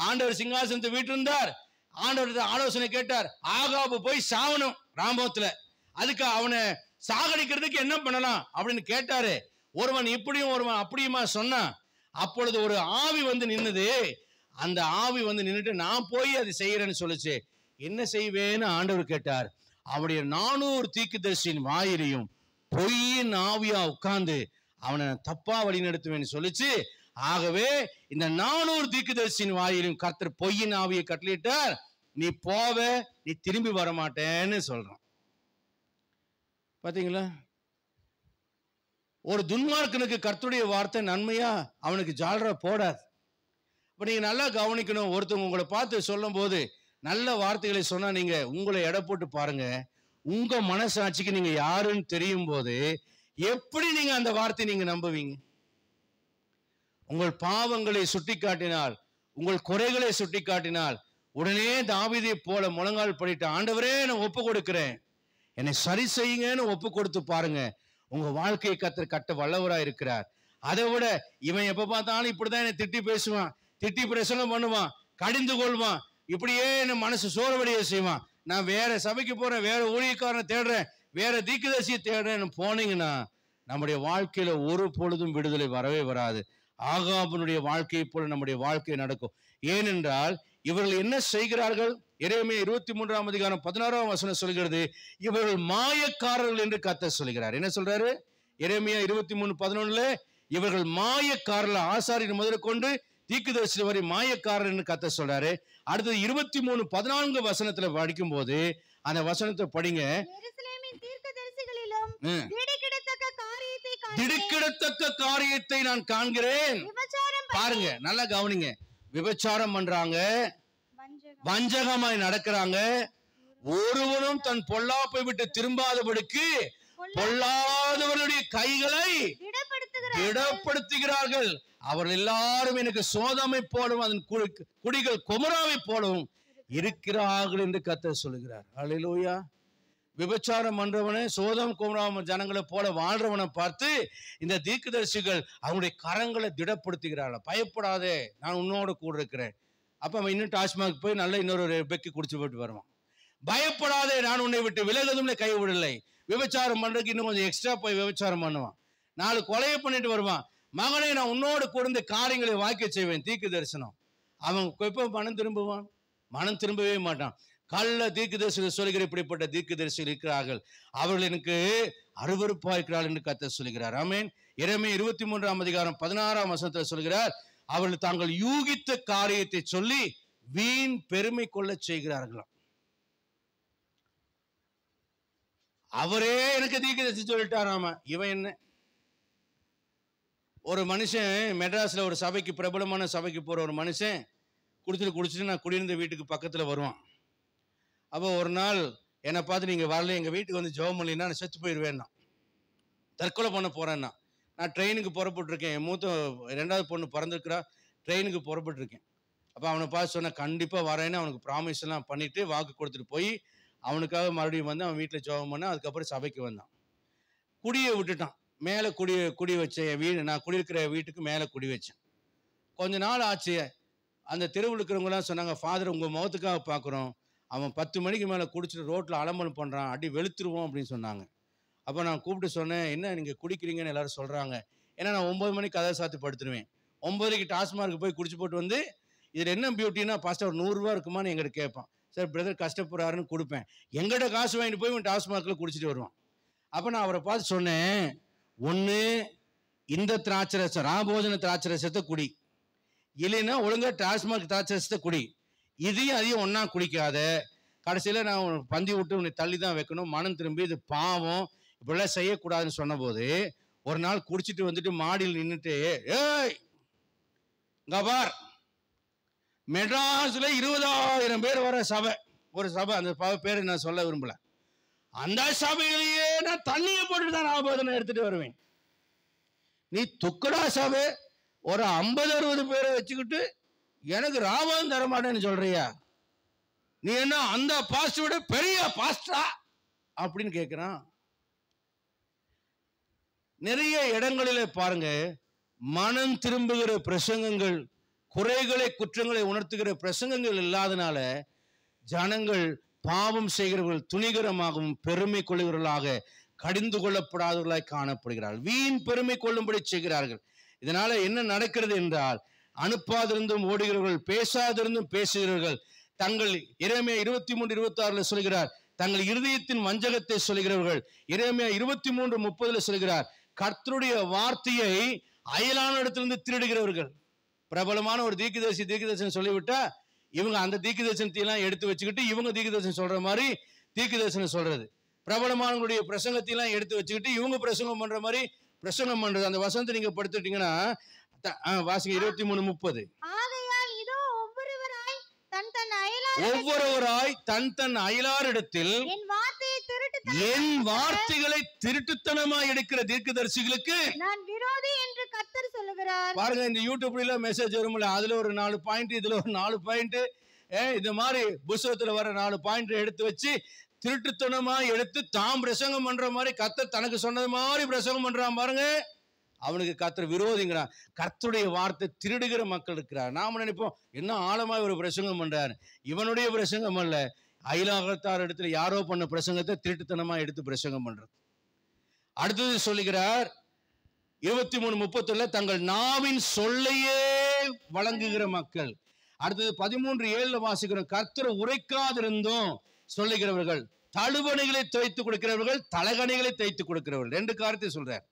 ஆண்டவர் சிங்காசனத்தை வீட்டு இருந்தார், ஆண்டவர் ஆலோசனை கேட்டார், ஆகாபு போய் சாவணும் ராமோத்துல, அதுக்கு அவனை சாகடிக்கிறதுக்கு என்ன பண்ணலாம் அப்படின்னு கேட்டாரு. ஒருவன் இப்படியும் ஒருவன் அப்படியுமா சொன்னான். அப்பொழுது ஒரு ஆவி வந்து நின்னது. அந்த ஆவி வந்து நின்றுட்டு நான் போய் அதை செய்யறேன்னு சொல்லுச்சு. என்ன செய்வேன்னு ஆண்டவர் கேட்டார். அவருடைய 400 தீர்க்கதரிசியின் வாயிலையும் பொய்யின் ஆவியா உட்கார்ந்து அவனை தப்பா வழி நடத்துவேன்னு சொல்லிச்சு. ஆகவே இந்த 400 தீர்க்கதரிசியின் வாயிலும் கர்த்தர் பொய்யின் ஆவியை கட்டளையிட்டார், நீ போவ, நீ திரும்பி வர மாட்டேன்னு சொல்றான். பாத்தீங்களா? ஒரு துன்மார்க்கனுக்கு கர்த்தருடைய வார்த்தை நன்மையா அவனுக்கு ஜால்ரா போடாது. இப்ப நீங்க நல்லா கவனிக்கணும். ஒருத்தவங்க உங்களை பார்த்து சொல்லும் போது நல்ல வார்த்தைகளை சொன்னா நீங்க உங்களை எடை போட்டு பாருங்க. உங்க மனசாட்சிக்கு நீங்க யாருன்னு தெரியும் போது எப்படி நீங்க அந்த வார்த்தையை நீங்க நம்புவீங்க? உங்கள் பாவங்களை சுட்டி காட்டினால், உங்கள் குறைகளை சுட்டி காட்டினால் உடனே தாவீதை போல முழங்கால் படிட்டு, ஆண்டவரே நான் ஒப்பு கொடுக்கிறேன், என்னை சரி செய்யுங்கன்னு ஒப்பு கொடுத்து பாருங்க. உங்க வாழ்க்கையை கர்த்தர் கட்ட வல்லவராய் இருக்கிறார். அதை விட இவன் எப்ப பார்த்தாலும் இப்படிதான் என்னை திட்டி பேசுவான், திட்டி பிரசங்கம் பண்ணுவான், கடிந்து கொள்வான், இப்படியே என்ன மனசு சோர்வடைய செய்வான், நான் வேற சபைக்கு போறேன், வேற ஊழியக்காரனை தேடுறேன், வேற தீர்க்கதரிசியை தேடுறேன்னு போனீங்கன்னா நம்முடைய வாழ்க்கையில ஒரு பொழுதும் விடுதலை வரவே வராது. ஆகாபனுடைய வாழ்க்கையை போல நம்முடைய வாழ்க்கை நடக்கும். ஏனென்றால் இவர்கள் என்ன செய்கிறார்கள்? எரேமியா 23ஆம் அதிகாரம் 16ஆம் வசனம் சொல்கிறது, இவர்கள் மாயக்காரர்கள் என்று கர்த்தர் சொல்கிறார். என்ன சொல்றாரு? எரேமியா 23:11 இவர்கள் மாயக்காரர்கள், ஆசாரியன் முதல் கொண்டு தீர்க்கதரிசி வரை மாயக்காரர் என்று கர்த்தர் சொல்றாரு. அடுத்தது 23:14 வசனத்துல படிக்கும் போது அந்த வசனத்தை படிங்க. திடுக்கிடத்தக்க காரியத்தை நான் காண்கிறேன். பாருங்க, நல்லா கவனிங்க. விபச்சாரம் பண்றாங்க, வஞ்சகமாய் நடக்கிறாங்க, ஒருவனும் தன் பொல்லாப்பை விட்டு திரும்பாதபடிக்கு பொல்லாதவர்களுடைய கைகளை திடப்படுத்துகிறார்கள். அவர்கள் எல்லாரும் எனக்கு சோதமை போலவும் அதன் குடிகள் கொமராவை போலவும் இருக்கிறார்கள் என்று கர்த்தர் சொல்லுகிறார். அல்லேலூயா. விபச்சாரம் பண்றவனே சோதம் கொமரா ஜனங்களை போல வாழ்றவனை பார்த்து இந்த தீர்க்கதரிசிகள் அவனுடைய கரங்களை திடப்படுத்துகிறார்கள். பயப்படாதே, நான் உன்னோட கூட இருக்கிறேன். அப்ப அவன் இன்னும் டாஸ்மாக் போய் நல்ல இன்னொரு பெக்கி குடிச்சு போட்டு வருவான். பயப்படாதே, நான் உன்னை விட்டு விலகுதும் கைவிடலை. விபச்சாரம் பண்றதுக்கு இன்னும் கொஞ்சம் எக்ஸ்ட்ரா போய் விபச்சாரம் பண்ணுவான். 4 கொலையை பண்ணிட்டு வருவான். மகனை, நான் உன்னோடு கூர்ந்து காரியங்களை வாய்க்க செய்வேன். தீர்க்க தரிசனம். அவன் எப்ப மனம் திரும்புவான்? மனம் திரும்பவே மாட்டான். கள்ள தீர்க்கதரிசிகள் சொல்லுகிற இப்படிப்பட்ட தீர்க்கதரிசிகள் இருக்கிறார்கள், அவர்கள் எனக்கு அருவருப்பா இருக்கிறார்கள் என்று கர்த்தர் சொல்கிறார். ஆமென். எரேமியா 23ஆம் அதிகாரம் 16ஆம் வசனத்தில் சொல்கிறார், அவர்கள் தாங்கள் யூகித்த காரியத்தை சொல்லி வீண் பெருமை கொள்ள செய்கிறார்களாம். அவரே எனக்கு தீர்க்கதரிசி சொல்லிட்டாராமா. இவன் என்ன? ஒரு மனுஷன் மெட்ராஸ்ல ஒரு சபைக்கு, பிரபலமான சபைக்கு போற ஒரு மனுஷன் குடிச்சிட்டு நான் குடியிருந்த வீட்டுக்கு பக்கத்துல வருவான். அப்போ ஒரு நாள் என்னை பார்த்து, நீங்க வரல, எங்க வீட்டுக்கு வந்து ஜெபம் பண்ணலைன்னா நான் செத்து போயிடுவேன்னா, தற்கொலை பண்ண போறேன்னா. நான் ட்ரெயினுக்கு புறப்பட்டுருக்கேன். என் மூத்த 2வது பொண்ணு பிறந்திருக்கிறா, ட்ரெயினுக்கு புறப்பட்டுருக்கேன். அப்போ அவனை பார்த்து சொன்னேன், கண்டிப்பாக வரேன்னு அவனுக்கு ப்ராமிஸ் எல்லாம் பண்ணிட்டு வாக்கு கொடுத்துட்டு போய் அவனுக்காக மறுபடியும் வந்து அவன் வீட்டில் ஜெபம் பண்ண. அதுக்கப்புறம் சபைக்கு வந்தான். குடியை விட்டுட்டான். மேலே குடி வச்ச வீடு, நான் குடியிருக்கிற வீட்டுக்கு மேலே குடி வச்சேன். கொஞ்ச நாள் ஆச்சு. அந்த தெருவில் இருக்கிறவங்களாம் சொன்னாங்க, ஃபாதர் உங்கள் முகத்துக்காக பார்க்குறோம், அவன் 10 மணிக்கு மேலே குடிச்சிட்டு ரோட்டில் அலம்பலம் பண்ணுறான், அடி வெளுத்துருவோம் அப்படின்னு சொன்னாங்க. அப்போ நான் கூப்பிட்டு சொன்னேன், என்ன நீங்கள் குடிக்கிறீங்கன்னு எல்லாரும் சொல்கிறாங்க. ஏன்னா நான் 9 மணிக்கு கதை சாத்தி படுத்துருவேன். 9:30 டாஸ்மார்க்கு போய் குடிச்சு போட்டு வந்து, இதில் என்ன பியூட்டின்னா, பாஸ்டர் ஒரு 100 ரூபா இருக்குமான்னு எங்கிட்ட கேட்பான். சார் பிரதர் கஷ்டப்படுறாருன்னு கொடுப்பேன். எங்கிட்ட காசு வாங்கிட்டு போய் டாஸ்மார்க்கில் குடிச்சிட்டு வருவான். அப்போ நான் அவரை பார்த்து சொன்னேன், ஒன்று இந்த திராட்சரசம், ராபோஜன திராட்சரசத்தை குடி, இல்லைன்னா ஒழுங்காக டாஸ்மார்க் திராட்சரசத்தை குடி. இதையும் அதையும் ஒன்றா குடிக்காத. கடைசியில் நான் பந்தி விட்டு உன்னை தள்ளி தான் வைக்கணும், மனம் திரும்பி இது பாவம், இப்படிலாம் செய்யக்கூடாதுன்னு சொன்னபோது ஒரு நாள் குடிச்சிட்டு வந்துட்டு மாடியில் நின்றுட்டு, ஏய் கபார், மெட்ராஸில் 20,000 பேர் வர சபை, ஒரு சபை, அந்த பேரை நான் சொல்ல விரும்பல, அந்த சபையிலேயே நான் தண்ணியை போட்டுட்டு தான் ராபோதனை எடுத்துட்டு வருவேன். நீ துக்கடா சபை ஒரு 50-60 பேரை வச்சுக்கிட்டு எனக்கு ராபோதம் தரமாட்டேன்னு சொல்றியா? நீ என்ன அந்த பாஸ்டர் விட பெரிய பாஸ்டரா அப்படின்னு கேட்கிறான். நிறைய இடங்களிலே பாருங்க, மனம் திரும்புகிற பிரசங்கங்கள், குறைகளை குற்றங்களை உணர்த்துகிற பிரசங்கங்கள் இல்லாதனால ஜனங்கள் பாவம் செய்கிறவர்கள் துணிகரமாகவும் பெருமை கொள்ளுகிறவர்களாக கடிந்து கொள்ளப்படாதவர்களாய் காணப்படுகிறார்கள். வீண் பெருமை கொள்ளும்படி செய்கிறார்கள். இதனால என்ன நடக்கிறது என்றால், அனுப்பாதிருந்தும் ஓடுகிறவர்கள், பேசாதிருந்தும் பேசுகிறவர்கள், தங்கள் எரேமியா 23:26 சொல்கிறார், தங்கள் இருதயத்தின் வஞ்சகத்தை சொல்கிறவர்கள். எரேமியா 23:30 சொல்கிறார், கர்த்தருடைய வார்த்தையை அயலான இடத்திலிருந்து திருடுகிறவர்கள். பிரபலமான ஒரு தீர்க்கதரிசனம் சொல்லிவிட்டா இவங்க அந்த தீர்க்கதரிசனத்தை எல்லாம் எடுத்து வச்சுக்கிட்டு இவங்க தீர்க்கதரிசனம் சொல்ற மாதிரி தீர்க்கதரிசனம் சொல்றது. பிரபலமானவங்களுடைய பிரசங்கத்தை எல்லாம் எடுத்து வச்சுக்கிட்டு இவங்க பிரசங்கம் பண்ற மாதிரி பிரசங்கம் பண்றது. அந்த வசனத்தை நீங்க படுத்துட்டீங்கன்னா வாசிங்க 23:30. ஒவ்வொருவராய் தன் அயலாரிடத்தில் என் வார்த்தைகளை திருட்டுத்தனமாய் எடுக்கிற தீர்க்கதரிசிகளுக்கு நான் விரோதி என்று கர்த்தர் சொல்லுகிறார். பாருங்க, இந்த யூடியூப்ல மெசேஜ் வரும்ல, அதுல ஒரு 4 பாயிண்ட், இதுல ஒரு 4 பாயிண்ட், இந்த மாதிரி புத்தகத்துல வர 4 பாயிண்ட் எடுத்து வச்சு திருட்டுத்தனமா எடுத்து தாம் பிரசங்கம் பண்ற மாதிரி கர்த்தர் தனக்கு சொன்னது மாதிரி பிரசங்கம் பண்றான். பாருங்க, அவனுக்கு கர்த்தர் விரோதிங்கிறான். கர்த்தருடைய வார்த்தை திருடுகிற மக்கள் இருக்கிறார். நாம நினைப்போம் என்ன ஆழமா ஒரு பிரசங்கம் பண்றாரு. இவனுடைய பிரசங்கம் அல்ல, அயலாகத்தார் இடத்துல யாரோ பண்ண பிரசங்கத்தை திருட்டுத்தனமா எடுத்து பிரசங்கம் பண்றது. அடுத்தது சொல்லுகிறார் 23:31 தங்கள் நாவின் சொல்லையே வழங்குகிற மக்கள். அடுத்தது 13:7 வாசிக்கிறோம், கர்த்தரை உரைக்காதிருந்தும் சொல்லுகிறவர்கள், தழுவணைகளை தைத்து கொடுக்கிறவர்கள், தலகணைகளை தைத்து கொடுக்கிறவர்கள். 2 காரியத்தை சொல்றார்.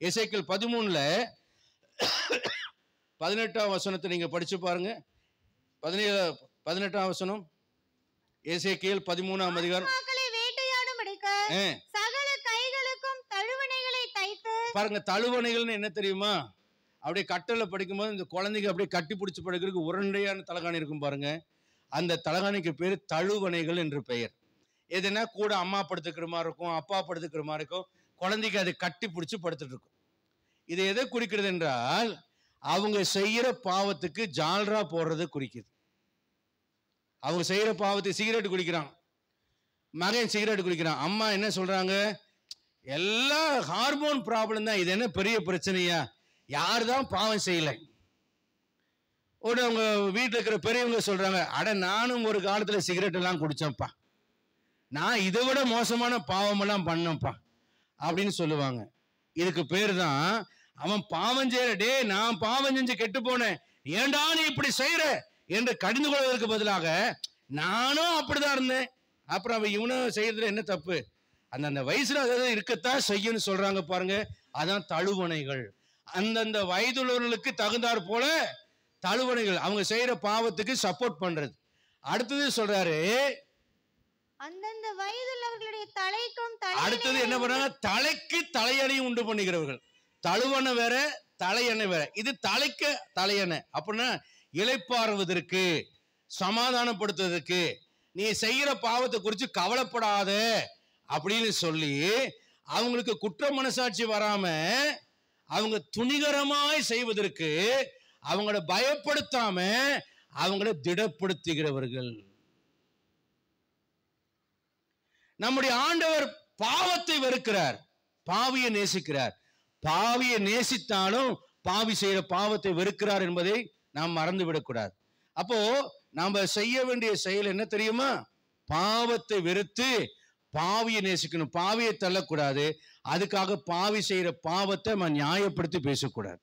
எசேக்கியேல் 13:18 வசனத்தை நீங்க படிச்சு பாருங்க. 18 வசனம், எசேக்கியேல் 13ஆம் அதிகாரம். பாருங்க, தழுவணைகள்னு என்ன தெரியுமா? அப்படியே கட்டளை படிக்கும்போது இந்த குழந்தைங்க அப்படியே கட்டி பிடிச்சி படுக்கிறதுக்கு உருண்டையான தலகாணி இருக்கும் பாருங்க, அந்த தலகாணிக்கு பேர் தழுவணைகள் என்று பெயர். எதுனா கூட அம்மா படுத்துக்கிற மாதிரி இருக்கும், அப்பா படுத்துக்கிற மாதிரி இருக்கும், குழந்தைக்கு அதை கட்டி பிடிச்சி படுத்துட்டு இருக்கும். இது எதை குறிக்கிறது என்றால், அவங்க செய்யற பாவத்துக்கு ஜால்ரா போடுறது குறிக்குது. அவங்க செய்யற பாவத்துக்கு சிகரெட் குடிக்கிறான், மகன் சிகரெட் குடிக்கிறான், அம்மா என்ன சொல்றாங்க, எல்லா ஹார்மோன் ப்ராப்ளம் தான், இது என்ன பெரிய பிரச்சனையா, யாருதான் பாவம் செய்யலை. உடனே அவங்க வீட்டில் இருக்கிற பெரியவங்க சொல்றாங்க, அட நானும் ஒரு காலத்துல சிகரெட் எல்லாம் குடிச்சேன்ப்பா, நான் இதை விட மோசமான பாவம் எல்லாம் பண்ணப்பா அப்படின்னு சொல்லுவாங்க. இதுக்கு பேர் தான் அவன் பாவம் செய்யற, டே நான் பாவம் செஞ்சு கெட்டு போனேன், ஏண்டா நீ இப்படி செய்யற என்று கடிந்து கொள்வதற்கு பதிலாக நானும் அப்படிதான் இருந்தேன், அப்புறம் அவன் இவனும் செய்யறதுல என்ன தப்பு, அந்தந்த வயசுல அதாவது இருக்கத்தான் செய்யணும்னு சொல்றாங்க பாருங்க. அதான் தழுவணைகள். அந்தந்த வயதுள்ளவர்களுக்கு தகுந்தாற் போல தழுவணைகள், அவங்க செய்யற பாவத்துக்கு சப்போர்ட் பண்றது. அடுத்தது சொல்றாரு, அந்தந்த வயதுள்ளவர்களுடைய தலைக்கும் அடுத்தது என்ன பண்றாங்க, தலைக்கு தலையணையும் உண்டு பண்ணுகிறவர்கள். தழுவணை வேற, தலையணை வேற. இது தலைக்கு தலையணை அப்படின்னா இளைப்பாறுவதற்கு, சமாதானப்படுத்துவதற்கு, நீ செய்யற பாவத்தை குறித்து கவலைப்படாத அப்படின்னு சொல்லி அவங்களுக்கு குற்ற மனசாட்சி வராம அவங்க துணிகரமாய் செய்வதற்கு, அவங்கள பயப்படுத்தாம அவங்கள திடப்படுத்துகிறவர்கள். நம்முடைய ஆண்டவர் பாவத்தை வெறுக்கிறார், பாவியை நேசிக்கிறார். பாவியை நேசித்தாலும் பாவி செய்யற பாவத்தை வெறுக்கிறார் என்பதை நாம் மறந்து விடக்கூடாது. அப்போ நாம செய்ய வேண்டிய செயல் என்ன தெரியுமா, பாவத்தை வெறுத்து பாவியை நேசிக்கணும், பாவியை தள்ளக்கூடாது. அதுக்காக பாவி செய்யற பாவத்தை நம்ம நியாயப்படுத்தி பேசக்கூடாது.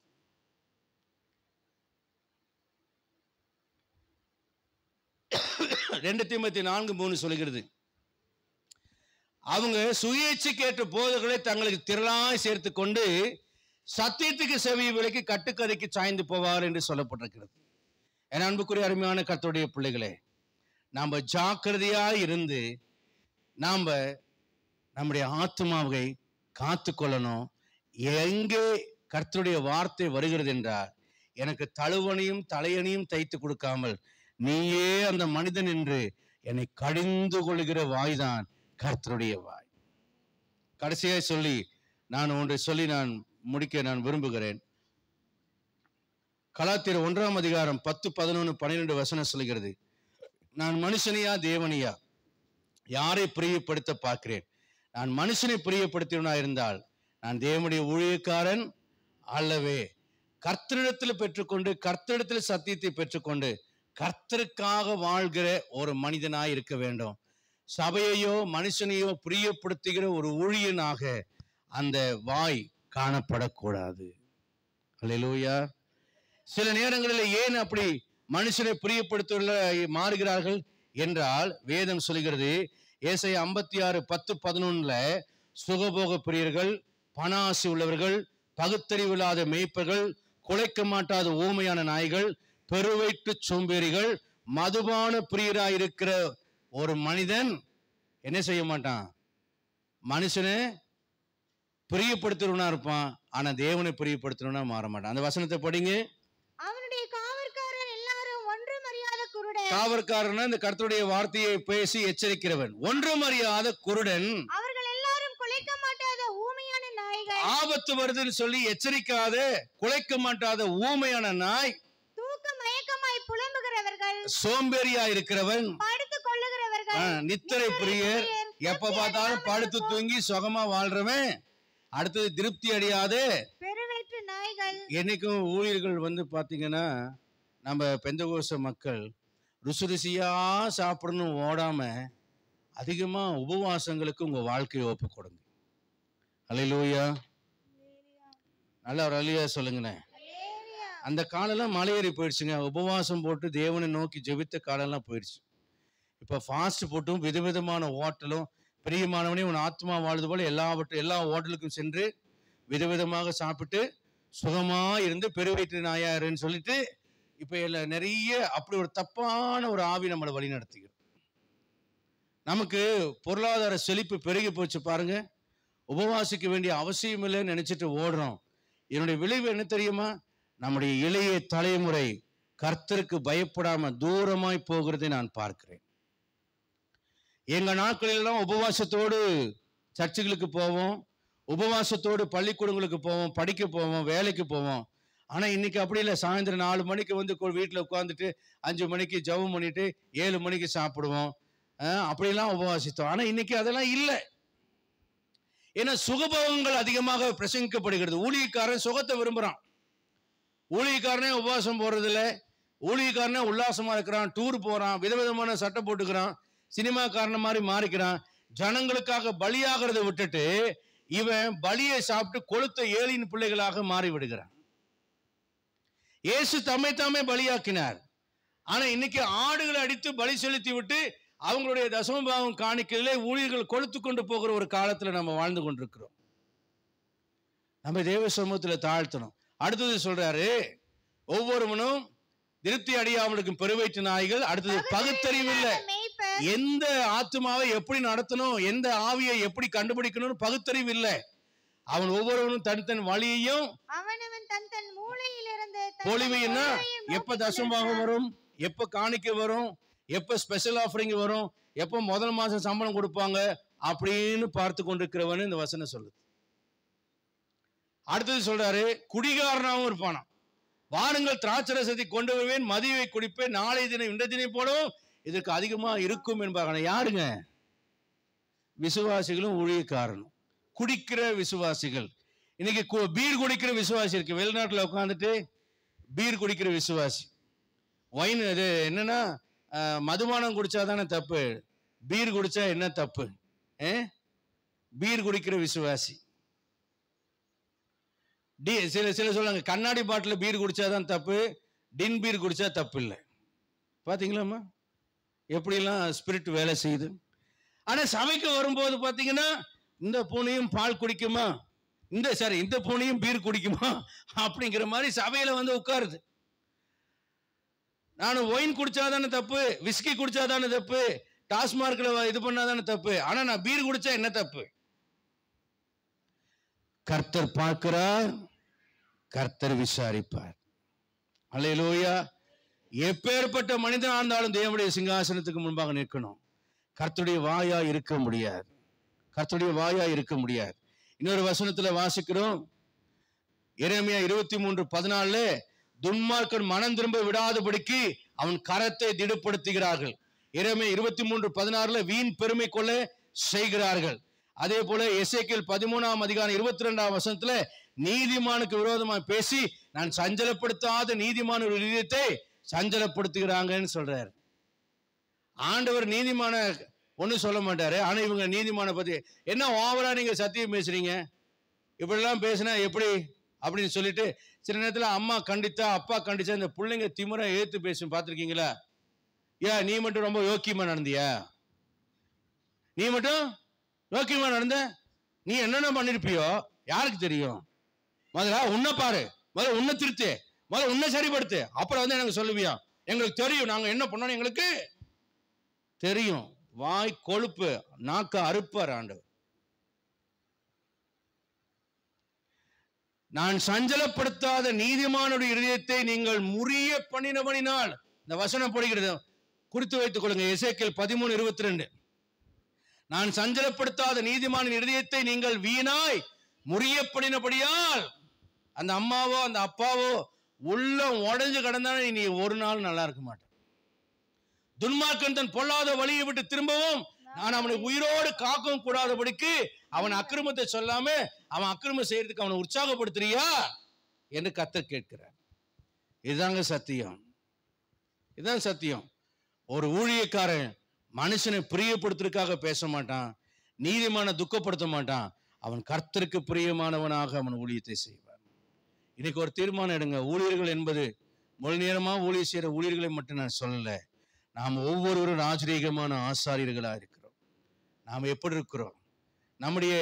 ரெண்டு தீமோத்தேயு 4:3 சொல்லுகிறது, அவங்க சுயேட்சைக்கேற்ற போதகளை தங்களுக்கு திரளாய் சேர்த்து கொண்டு சத்தியத்துக்கு செவி விலைக்கு கட்டுக்கதைக்கு சாய்ந்து போவார் என்று சொல்லப்பட்டிருக்கிறது. என் அன்புக்குரிய அருமையான கர்த்தருடைய பிள்ளைகளே, நாம ஜாக்கிரதையா இருந்து நாம நம்முடைய ஆத்மாவை காத்து கொள்ளணும். எங்கே கர்த்தருடைய வார்த்தை வருகிறது என்றால், எனக்கு தழுவனையும் தலையணையும் தைத்து கொடுக்காமல் நீயே அந்த மனிதன் என்று என்னை கடிந்து கொள்கிற வாய்தான் கர்த்தருடைய வாய். கடைசியாக சொல்லி நான் ஒன்றை சொல்லி நான் முடிக்க நான் விரும்புகிறேன். கலாத்தியர் 1 10, 11, 12 வசனம் சொல்கிறது, நான் மனுஷனையா தேவனையா யாரை பிரியப்படுத்த பார்க்கிறேன், நான் மனுஷனை பிரியப்படுத்தினா இருந்தால் நான் தேவனுடைய ஊழியக்காரன் அல்லவே. கர்த்தரிடத்தில் பெற்றுக்கொண்டு, கர்த்தரிடத்தில் சத்தியத்தை பெற்றுக்கொண்டு கர்த்தருக்காக வாழ்கிற ஒரு மனிதனாய் இருக்க வேண்டும். சபையையோ மனுஷனையோ பிரியப்படுத்துகிற ஒரு ஊழியனாக அந்த வாய் காணப்படக்கூடாது. அல்லேலூயா. சில நேரங்களில் ஏன் அப்படி மனுஷனை பிரியப்படுத்த மாறுகிறார்கள் என்றால், வேதம் சொல்கிறது ஏசாயா 56, 10, 11 சுகபோக பிரியர்கள், பண ஆசை உள்ளவர்கள், பகுத்தறிவில்லாத மேய்ப்பர்கள், குலைக்க மாட்டாத ஊமையான நாய்கள், பெருவயிற்று சோம்பேறிகள், மதுபான பிரியராயிருக்கிற ஒரு மனிதன் என்ன செய்ய மாட்டான், மனுஷனை பிரியப்படுத்துறவனா இருப்பான், ஆனா தேவனை பிரியப்படுத்துறவனா மாற மாட்டான். அந்த வசனத்தை படிங்க. அவனுடைய காவற்காரர் எல்லாரும் ஒன்றும் அறியாத குருடன். காவற்காரன் இந்த கர்த்தருடைய வார்த்தையை பேசி எச்சரிக்கிறவன். ஒன்றும் அறியாத குருடன். அவர்கள் எல்லாரும் குலைக்க மாட்டாத ஊமையான நாய்கள். ஆபத்து வருதுன்னு சொல்லி எச்சரிக்காத குலைக்க மாட்டாத ஊமையான நாய். தூக்க மயக்கமாய் புலம்புகிறவர்கள். சோம்பேறியா இருக்கிறவன். படுத்துக் கொள்ளுகிறவர்கள். நித்திரை பிரியர். எப்ப பார்த்தாலும் படுத்து தூங்கி சுகமா வாழ்றவன். அடுத்தது திருப்தி அடையாது பெருவயிற்று நாய்கள். என்னைக்கும் ஊழியர்கள் பாத்தீங்கன்னா, நம்ம பெந்தகோஸ்த மக்கள் ருசி ருசியா சாப்பிடணும் ஓடாம அதிகமா உபவாசங்களுக்கு உங்க வாழ்க்கையை ஒப்பு கொடுங்க. அல்லேலூயா. நல்லா ஒரு அல்லேலூயா சொல்லுங்கண்ணே. அந்த காலெல்லாம் மலையேறி போயிடுச்சுங்க. உபவாசம் போட்டு தேவனை நோக்கி ஜெபித்த காலெல்லாம் போயிடுச்சு. இப்ப ஃபாஸ்ட் போட்டும் விதவிதமான ஹோட்டலும், பிரியமானவனே உன் ஆத்மா வாழ்வது போல எல்லா ஹோட்டலுக்கும் சென்று விதவிதமாக சாப்பிட்டு சுகமா இருந்து பெருவயிற்று நாயாருன்னு சொல்லிட்டு இப்ப நிறைய அப்படி ஒரு தப்பான ஒரு ஆவி நம்மளை வழி நடத்துகிறோம். நமக்கு பொருளாதார செழிப்பு பெருகி போச்சு பாருங்க, உபவாசிக்க வேண்டிய அவசியம் இல்லைன்னு நினைச்சிட்டு ஓடுறோம். இதனுடைய விளைவு என்ன தெரியுமா, நம்முடைய இளைய தலைமுறை கர்த்தருக்கு பயப்படாம தூரமாய் போகிறதை நான் பார்க்கிறேன். எங்க நாட்களெல்லாம் உபவாசத்தோடு சர்ச்சுகளுக்கு போவோம், உபவாசத்தோடு பள்ளிக்கூடங்களுக்கு போவோம், படிக்க போவோம், வேலைக்கு போவோம். ஆனா இன்னைக்கு அப்படி இல்லை. சாயந்தரம் 4 மணிக்கு வந்து வீட்டில் உட்காந்துட்டு 5 மணிக்கு ஜெபம் பண்ணிட்டு 7 மணிக்கு சாப்பிடுவோம். அப்படிலாம் உபவாசித்தோம். ஆனா இன்னைக்கு அதெல்லாம் இல்லை. ஏன்னா சுகபோகங்கள் அதிகமாக பிரசங்கிக்கப்படுகிறது. ஊழியக்காரன் சுகத்தை விரும்புறான். ஊழியக்காரனே உபவாசம் போறதில்ல, ஊழியக்காரனே உல்லாசமா இருக்கிறான், டூர் போறான், விதவிதமான சட்டை போட்டுக்கிறான், சினிமாக்காரன மாதிரி மாறிக்கிறான். ஜனங்களுக்காக பலியாகிறத விட்டுட்டு இவன் பலியை சாப்பிட்டு கொளுத்த ஏழின் பிள்ளைகளாக மாறி விடுகிறான். இயேசு தம்மை தாமே பலியாக்கினார். ஆனா இன்னைக்கு ஆடுகளை அடித்து பலி செலுத்தி விட்டு அவங்களுடைய தசமபாகம் காணிக்கையிலே ஊழியர்கள் கொளுத்து கொண்டு போகிற ஒரு காலத்துல நம்ம வாழ்ந்து கொண்டிருக்கிறோம். நம்ம தேவ சமூகத்துல தாழ்த்தணும். அடுத்தது சொல்றாரு, ஒவ்வொருவனும் திருப்தி அடையாமலுக்கும் பெருவயிற்று நாய்கள். அடுத்தது பகுத்தறிவு இல்லை. எந்த ஆத்மாவை எப்படி நடத்தணும், எந்த ஆவியை எப்படி கண்டுபிடிக்கணும்னு பகுத்தறிவு இல்லை. அவன் ஒவ்வொருவனும் தன் வழியையும் பொலிவைன்னா எப்ப தசமபாகம் வரும், எப்ப காணிக்கை வரும், எப்ப ஸ்பெஷல் ஆஃபரிங் வரும், எப்ப முதல் மாசம் சம்பளம் கொடுப்பாங்க அப்படின்னு பார்த்து கொண்டிருக்கிறவன் இந்த வசனம் சொல்லுது. அடுத்தது சொல்றாரு, குடிகாரனாவும் இருப்பானா. வாருங்கள் திராட்சரசத்தை கொண்டு வருவேன், மதியை குடிப்பேன், நாளை தினம் இன்றைய தினம் போலவும் இதற்கு அதிகமா இருக்கும் என்பாங்க. யாருங்க? விசுவாசிகளும் ஊழியக்காரனும். குடிக்கிற விசுவாசிகள். இன்னைக்கு பீர் குடிக்கிற விசுவாசி இருக்கு. வெளிநாட்டில் உட்காந்துட்டு பீர் குடிக்கிற விசுவாசி. வைன் இது என்னன்னா மதுபானம் குடிச்சாதானே தப்பு, பீர் குடிச்சா என்ன தப்பு? பீர் குடிக்கிற விசுவாசி. சில சொல்லுவாங்க கண்ணாடி பாட்டில் பீர் குடிச்சாதான் தப்பு, டின் பீர் குடிச்சா தப்பு இல்லை. பாத்தீங்களாம்மா எப்படிலாம் ஸ்பிரிட் வேலை செய்யுது. ஆனா சபைக்கு வரும்போது பாத்தீங்கன்னா இந்த பூனையும் பால் குடிக்குமா, இந்த பூனையும் பீர் குடிக்குமா அப்படிங்கிற மாதிரி சபையில வந்து உட்காருது. நான் ஒயின் குடிச்சாதானே தப்பு, விஸ்கி குடிச்சாதானே தப்பு, டாஸ்மார்க்ல இது பண்ணாதானே தப்பு, ஆனா நான் பீர் குடிச்சா என்ன தப்பு? கர்த்தர் பார்க்கிறார், கர்த்தர் விசாரிப்பார். அல்லேலூயா. எப்பேற்பட்ட மனிதனா இருந்தாலும் தேவனுடைய சிங்காசனத்துக்கு முன்பாக நிற்கணும். கர்த்தருடைய வாயா இருக்க முடியாது, கர்த்தருடைய வாயா இருக்க முடியாது. இன்னொரு வசனத்துல வாசிக்கிறோம், எரேமியா 23:14, துன்மார்க்கன் மனம் திரும்ப விடாதபடிக்கு அவன் கரத்தை திடப்படுத்துகிறார்கள். எரேமியா 23:16 வீண் பெருமை கொள்ள செய்கிறார்கள். அதே போல எசேக்கியேல் 13:22 நீதிமானுக்கு விரோதமாக பேசி நான் சஞ்சலப்படுத்தாத நீதிமான ஒரு இதயத்தை சஞ்சலப்படுத்துகிறாங்கன்னு சொல்றாரு. ஆண்டவர் நீதிமான ஒண்ணு சொல்ல மாட்டாரு, ஆனா இவங்க நீதிமான பத்தி என்ன ஓவரா நீங்க சத்தியம் பேசுறீங்க, இப்படிலாம் பேசினா எப்படி அப்படின்னு சொல்லிட்டு சில நேரத்தில் அம்மா கண்டித்தா அப்பா கண்டிச்சா இந்த பிள்ளைங்க திமிரா ஏத்து பேசும். பார்த்துருக்கீங்களா? ஏன் நீ மட்டும் ரொம்ப யோக்கியமா நடந்தியா? நீ மட்டும் யோக்கியமா நடந்த? நீ என்னென்ன பண்ணிருப்பியோ யாருக்கு தெரியும்? முதல்ல உன்னை பாரு, முதல்ல உன்னை திருத்து, முதல்ல உன்னை சரிப்படுத்து, அப்புறம் வந்து எனக்கு சொல்லுவியா? எங்களுக்கு தெரியும் நாங்க என்ன பண்ணோம், எங்களுக்கு தெரியும். வாய் கொழுப்பு, நாக்க அறுப்பார் ஆண்டவர். நான் சஞ்சலப்படுத்தாத நீதிமானுடைய இதயத்தை நீங்கள் முறிய பண்ணினபடினால், இந்த வசனம் போடுகிறது, குறித்து வைத்துக் கொள்ளுங்க. எசேக்கியேல் 13:22. நான் சஞ்சலப்படுத்தாத நீதிமானின் இதயத்தை நீங்கள் வீணாய் முறிய பண்ணினபடியால், அந்த அம்மாவோ அந்த அப்பாவோ உள்ளம் உடைஞ்சு கிடந்தாலும் நீ ஒரு நாள் நல்லா இருக்க மாட்டேன். துன்மார்க்கன் தன் பொல்லாத வழியை விட்டு திரும்பவும் நான் அவனை உயிரோடு காக்கவும் கூடாதபடிக்கு அவன் அக்கிரமத்தை சொல்லாம அவன் அக்கிரமம் செய்யறதுக்கு அவனை உற்சாகப்படுத்துறியா என்று கர்த்தர் கேட்கிறார். இதுதாங்க சத்தியம், இதுதான் சத்தியம். ஒரு ஊழியக்காரன் மனுஷனை பிரியப்படுத்துறதுக்காக பேச மாட்டான், நீதிமான துக்கப்படுத்த மாட்டான், அவன் கர்த்தருக்கு பிரியமானவனாக அவன் ஊழியத்தை செய்வான். இன்னைக்கு ஒரு தீர்மானம் எடுங்க. ஊழியர்கள் என்பது முழு நேரமா ஊழியர் செய்யற ஊழியர்களை மட்டும் நான் சொல்லல, நாம் ஒவ்வொருவரும் ராஜரீகமான ஆசாரியர்களா இருக்கிறோம். நாம் எப்படி இருக்கிறோம்? நம்முடைய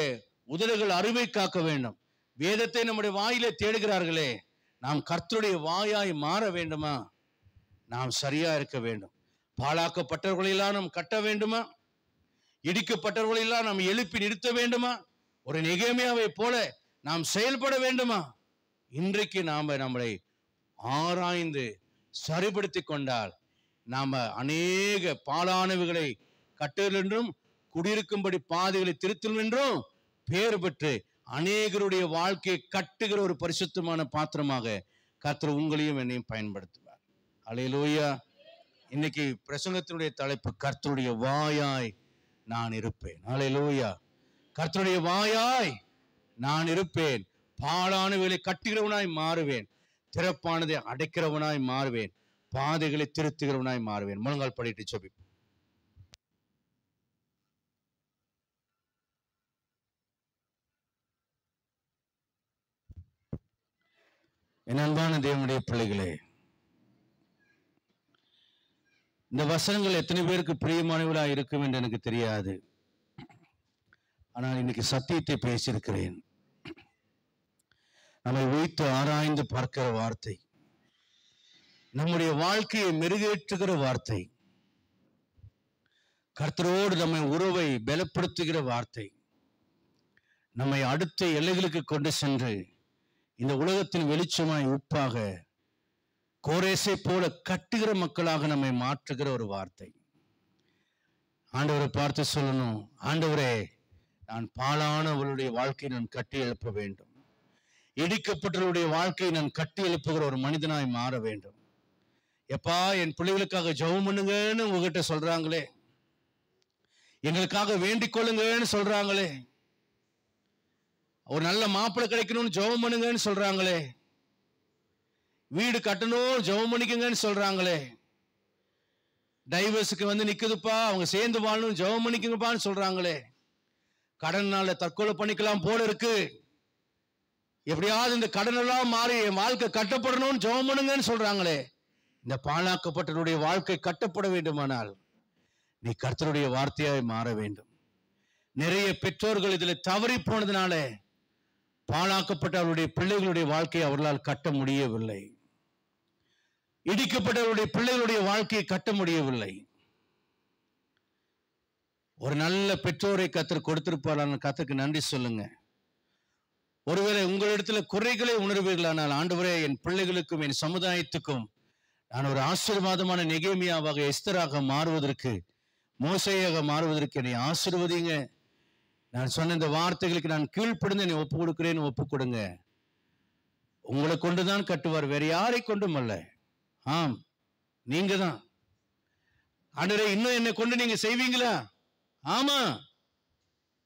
உதடுகள் அறிவை காக்க வேண்டும். வேதத்தை நம்முடைய வாயிலே தேடுகிறார்களே, நாம் கர்த்தருடைய வாயாய் மாற வேண்டுமா? நாம் சரியா இருக்க வேண்டும். பாழாக்கப்பட்டவர்களெல்லாம் நாம் கட்ட வேண்டுமா? இடிக்கப்பட்டவர்களெல்லாம் நாம் எழுப்பி நிறுத்த வேண்டுமா? ஒரு நெகேமியாவை போல நாம் செயல்பட வேண்டுமா? இன்றைக்கு நாம நம்மளை ஆராய்ந்து சரிபடுத்தி கொண்டால் நாம அநேக பாலானவைகளை கட்டுதல் என்றும் குடியிருக்கும்படி பாதைகளை திருத்தல் என்றும் பெயர் பெற்று அநேகருடைய வாழ்க்கையை கட்டுகிற ஒரு பரிசுத்தமான பாத்திரமாக கர்த்தர் உங்களையும் என்னையும் பயன்படுத்துவார். அல்லேலூயா. இன்னைக்கு பிரசங்கத்தினுடைய தலைப்பு கர்த்தருடைய வாயாய் நான் இருப்பேன். அல்லேலூயா. கர்த்தருடைய வாயாய் நான் இருப்பேன். பாழானவைகளை கட்டுகிறவனாய் மாறுவேன், திறப்பானதை அடைக்கிறவனாய் மாறுவேன், பாதைகளை திருத்துகிறவனாய் மாறுவேன். முழங்கால் படிட்டு ஜெபிப்போம். என் அன்பான தேவனுடைய பிள்ளைகளே, இந்த வசனங்கள் எத்தனை பேருக்கு பிரியமானவர்களா இருக்கும் என்று எனக்கு தெரியாது. ஆனால் இன்னைக்கு சத்தியத்தை பேசியிருக்கிறேன். நம்மை வைத்து ஆராய்ந்து பார்க்கிற வார்த்தை, நம்முடைய வாழ்க்கையை மெருகேற்றுகிற வார்த்தை, கர்த்தரோடு நம்மை உறவை பலப்படுத்துகிற வார்த்தை, நம்மை அடுத்த எல்லைகளுக்கு கொண்டு சென்று இந்த உலகத்தின் வெளிச்சமாய் உப்பாக கோரேசை போல கட்டுகிற மக்களாக நம்மை மாற்றுகிற ஒரு வார்த்தை. ஆண்டவரை பார்த்து சொல்லணும், ஆண்டவரே, நான் பாழானவர்களுடைய வாழ்க்கையை நான் கட்டி எழுப்ப வேண்டும், இடிக்கப்பட்டவருடைய வாழ்க்கையை நான் கட்டி எழுப்புகிற ஒரு மனிதனாய் மாற வேண்டும். எப்பா, என் பிள்ளைகளுக்காக ஜெபம் பண்ணுங்கன்னு உங்ககிட்ட சொல்றாங்களே, எங்களுக்காக வேண்டிக் கொள்ளுங்கன்னு சொல்றாங்களே, ஒரு நல்ல மாப்பிள்ளை கிடைக்கணும்னு ஜெபம் பண்ணுங்கன்னு சொல்றாங்களே, வீடு கட்டணும் ஜெபம் பண்ணிக்கங்கன்னு சொல்றாங்களே, டைவர்ஸுக்கு நிக்குதுப்பா, அவங்க சேர்ந்து வாழணும் ஜெபம் பண்ணிக்கங்கப்பான்னு சொல்றாங்களே, கடனால தற்கொலை பண்ணிக்கலாம் போல இருக்கு, எப்படியாவது இந்த கடன் எல்லாம் மாறி என் வாழ்க்கை கட்டப்படணும்னு ஜெபம் பண்ணுங்கன்னு சொல்றாங்களே. இந்த பாழாக்கப்பட்டவருடைய வாழ்க்கை கட்டப்பட வேண்டுமானால் நீ கர்த்தருடைய வார்த்தையாய் மாற வேண்டும். நிறைய பெற்றோர்கள் இதுல தவறி போனதுனால பாழாக்கப்பட்ட அவருடைய பிள்ளைகளுடைய வாழ்க்கையை அவர்களால் கட்ட முடியவில்லை. இடிக்கப்பட்டவருடைய பிள்ளைகளுடைய வாழ்க்கையை கட்ட முடியவில்லை. ஒரு நல்ல பெற்றோரை கர்த்தர் கொடுத்திருப்பார். கர்த்தருக்கு நன்றி சொல்லுங்க. ஒருவேளை உங்களிடத்துல குறைகளை உணர்வீர்களானால், ஆண்டவரே, என் பிள்ளைகளுக்கும் என் சமுதாயத்துக்கும் நான் ஒரு ஆசீர்வாதமான நெகேமியாவாக, எஸ்தராக மாறுவதற்கு, மோசேயாக மாறுவதற்கு என்னை ஆசீர்வதிங்க. நான் சொன்ன இந்த வார்த்தைகளுக்கு நான் கீழ்ப்படிந்து என்னை ஒப்பு கொடுக்கிறேன்னு ஒப்பு கொடுங்க. உங்களை கொண்டுதான் கட்டுவார், வேற யாரை கொண்டும் அல்ல. ஆம், நீங்க தான். ஆண்டவரே, இன்னும் என்னை கொண்டு நீங்க செய்வீங்களா? ஆமா,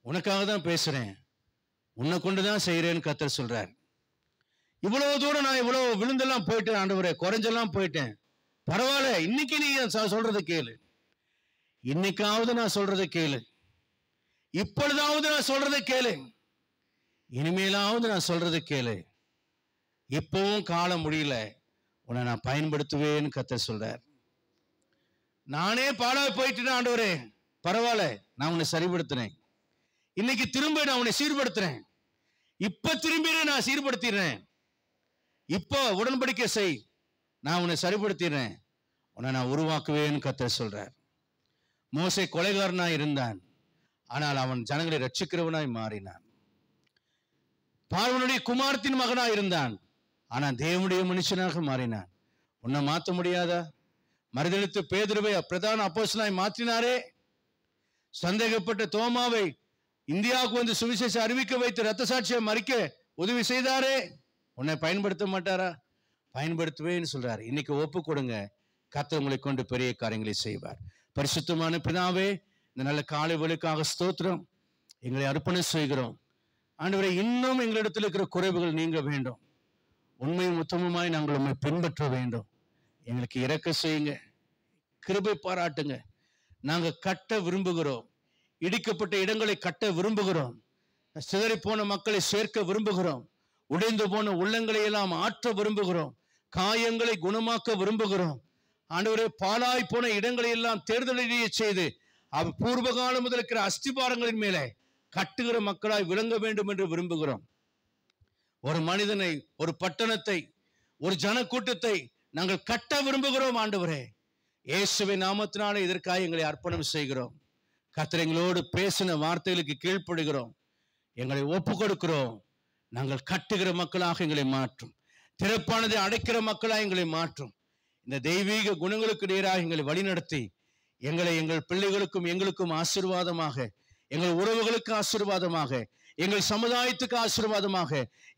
உனக்காக தான் பேசுறேன், உன்னை கொண்டுதான் செய்யறேன்னு கர்த்தர் சொல்றார். இவ்வளவு தூரம் நான் இவ்வளவு விழுந்தெல்லாம் போயிட்டேன் ஆண்டவரே, குறைஞ்செல்லாம் போயிட்டேன், பரவாயில்ல, இன்னைக்கு நீ சொல்றதை கேளு, இன்னைக்காவது நான் சொல்றதை கேளு, இப்பொழுதாவது நான் சொல்றதை கேளு, இனிமேலாவது நான் சொல்றதை கேளு, இப்பவும் காலம் முடியல, உன்னை நான் பயன்படுத்துவேன்னு கர்த்தர் சொல்றார். நானே பாழா போயிட்டேன் ஆண்டவரே, பரவாயில்ல, நான் உன்னை சரிபடுத்துறேன், இன்னைக்கு திரும்ப நான் உன்னை சீர்படுத்துறேன், இப்ப திரும்பி நான் சீர்படுத்திடுறேன், இப்போ உடன்படிக்கை செய், நான் உன்னை சரிபடுத்திடுறேன், உன்னை நான் உருவாக்குவேன்னு கர்த்தர் சொல்றார். மோசே கொலைகாரனாய் இருந்தான், ஆனால் அவன் ஜனங்களை ரட்சிக்கிறவனாய் மாறினான். பார்வனுடைய குமாரத்தின் மகனாய் இருந்தான், ஆனால் தேவனுடைய மனுஷனாக மாறினான். உன்னை மாற்ற முடியாதா? மறுதலித்து பேதுருவை பிரதான அப்போஸ்தலனாய் மாற்றினாரே, சந்தேகப்பட்ட தோமாவை இந்தியாவுக்கு சுவிசேஷம் அறிவிக்க வைத்து ரத்த சாட்சியை மறிக்க உதவி செய்தாரே, உன்னை பயன்படுத்த மாட்டாரா? பயன்படுத்துவேன்னு சொல்றாரு. இன்னைக்கு ஒப்பு கொடுங்க, கர்த்தர் உங்களை கொண்டு பெரிய காரியங்களை செய்வார். பரிசுத்தமான பிதாவே, இந்த நல்ல காலை வேளைக்காக ஸ்தோத்திரம். எங்களை அர்ப்பணம் செய்கிறோம் ஆண்டவரே. இன்னும் எங்களிடத்தில் இருக்கிற குறைவுகள் நீங்க வேண்டும். உண்மையும் உத்தமமாய் நாங்கள் உண்மை பின்பற்ற வேண்டும். எங்களுக்கு இரக்க செய்யுங்க, கிருபை பாராட்டுங்க. நாங்க கட்ட விரும்புகிறோம், இடிக்கப்பட்ட இடங்களை கட்ட விரும்புகிறோம், சிதறி போன மக்களை சேர்க்க விரும்புகிறோம், உடைந்து போன உள்ளங்களை எல்லாம் ஆற்ற விரும்புகிறோம், காயங்களை குணமாக்க விரும்புகிறோம். ஆண்டவரே, பாழாய் போன இடங்களை எல்லாம் தேர்தலிலேயே செய்து பூர்வ காலம் முதல் இருக்கிற அஸ்திபாரங்களின் மேலே கட்டுகிற மக்களாய் விளங்க வேண்டும் என்று விரும்புகிறோம். ஒரு மனிதனை, ஒரு பட்டணத்தை, ஒரு ஜனக்கூட்டத்தை நாங்கள் கட்ட விரும்புகிறோம். ஆண்டவரே, இயேசுவின் நாமத்தினாலே இதற்காக எங்களை அர்ப்பணம் செய்கிறோம். கர்த்தர் எங்களோடு பேசின வார்த்தைகளுக்கு கீழ்ப்படுகிறோம், எங்களை ஒப்பு கொடுக்கிறோம். நாங்கள் கட்டுகிற மக்களாக எங்களை மாற்றும், திறப்பானதை அடைக்கிற மக்களாக எங்களை மாற்றும். இந்த தெய்வீக குணங்களுக்கு நேராக எங்களை வழிநடத்தி எங்களை எங்கள் பிள்ளைகளுக்கும் எங்களுக்கும் ஆசீர்வாதமாக, எங்கள் உறவுகளுக்கு ஆசீர்வாதமாக, எங்கள் சமுதாயத்துக்கு ஆசீர்வாதமாக,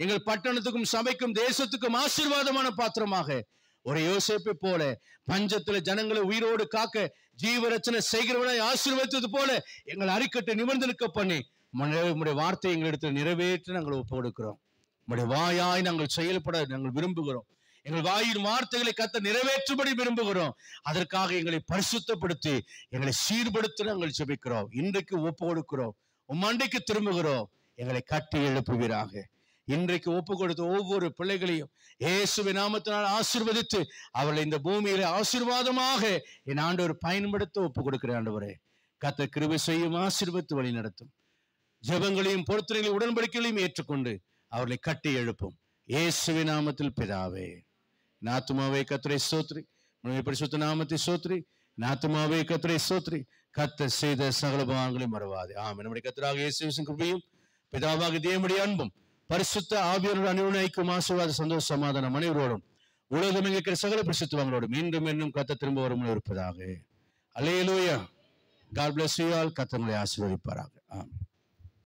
எங்கள் பட்டணத்துக்கும் சபைக்கும் தேசத்துக்கும் ஆசீர்வாதமான பாத்திரமாக ஒரு யோசேப்பை போல பஞ்சத்துல ஜனங்களை உயிரோடு காக்க ஜீவரச்சனை செய்கிறவனை ஆசீர்வதித்தது போல எங்கள் அரிக்கட்டை நிமிர்ந்து நிற்க பண்ணி உம்முடைய வார்த்தை எங்களிடத்தில் நிறைவேற்ற நாங்கள் ஒப்பு கொடுக்கிறோம். உம்முடைய வாயாய் நாங்கள் செயல்பட நாங்கள் விரும்புகிறோம். எங்கள் வாயின் வார்த்தைகளை கர்த்தர் நிறைவேற்றும்படி விரும்புகிறோம். அதற்காக எங்களை பரிசுத்தப்படுத்தி எங்களை சீர்படுத்த நாங்கள் ஜெபிக்கிறோம். இன்றைக்கு ஒப்பு கொடுக்கிறோம். அண்டைக்கு திரும்புகிறோம். எங்களை கட்டி எழுப்புவீராக. இன்றைக்கு ஒப்பு கொடுத்த ஒவ்வொரு பிள்ளைகளையும் இயேசுவின் நாமத்தினால் ஆசீர்வதித்து அவர்களை இந்த பூமியில ஆசீர்வாதமாக என் ஆண்டவர் பயன்படுத்த ஒப்பு கொடுக்கிற ஆண்டவரே, கர்த்தர் கிருபை செய்யும், ஆசீர்வதித்து வழி நடத்தும். ஜெபங்களையும் பொருத்தனைகளையும் உடன்படிக்கைகளையும் ஏற்றுக்கொண்டு அவர்களை கட்டி எழுப்பும். இயேசுவின் நாமத்தில் பிதாவே. நாத்துமாவே கர்த்தரை ஸ்தோத்திரி, பரிசுத்த நாமத்தை ஸ்தோத்திரி. நாத்துமாவே கர்த்தரை ஸ்தோத்திரி, கர்த்தர் செய்த சகல பாவங்களையும் மறவாதே. ஆமென். நம்முடைய கர்த்தராக இயேசுவின் கிருபையும் பிதாவாகிய தேவனுடைய அன்பும் பரிசுத்த ஆவியானவருடைய அனுநயிக்கும் ஆசீர்வாத சந்தோஷ சமாதானம் அனைவரோடும் உலகம் எங்கிற சகல பரிசுத்தவான்களோடும் மீண்டும் மீண்டும் கர்த்தர் திரும்ப வரும் இருப்பதாக. அல்லேலூயா. God bless you all. கர்த்தர் உங்களை ஆசீர்வதிப்பாராக. ஆமென்.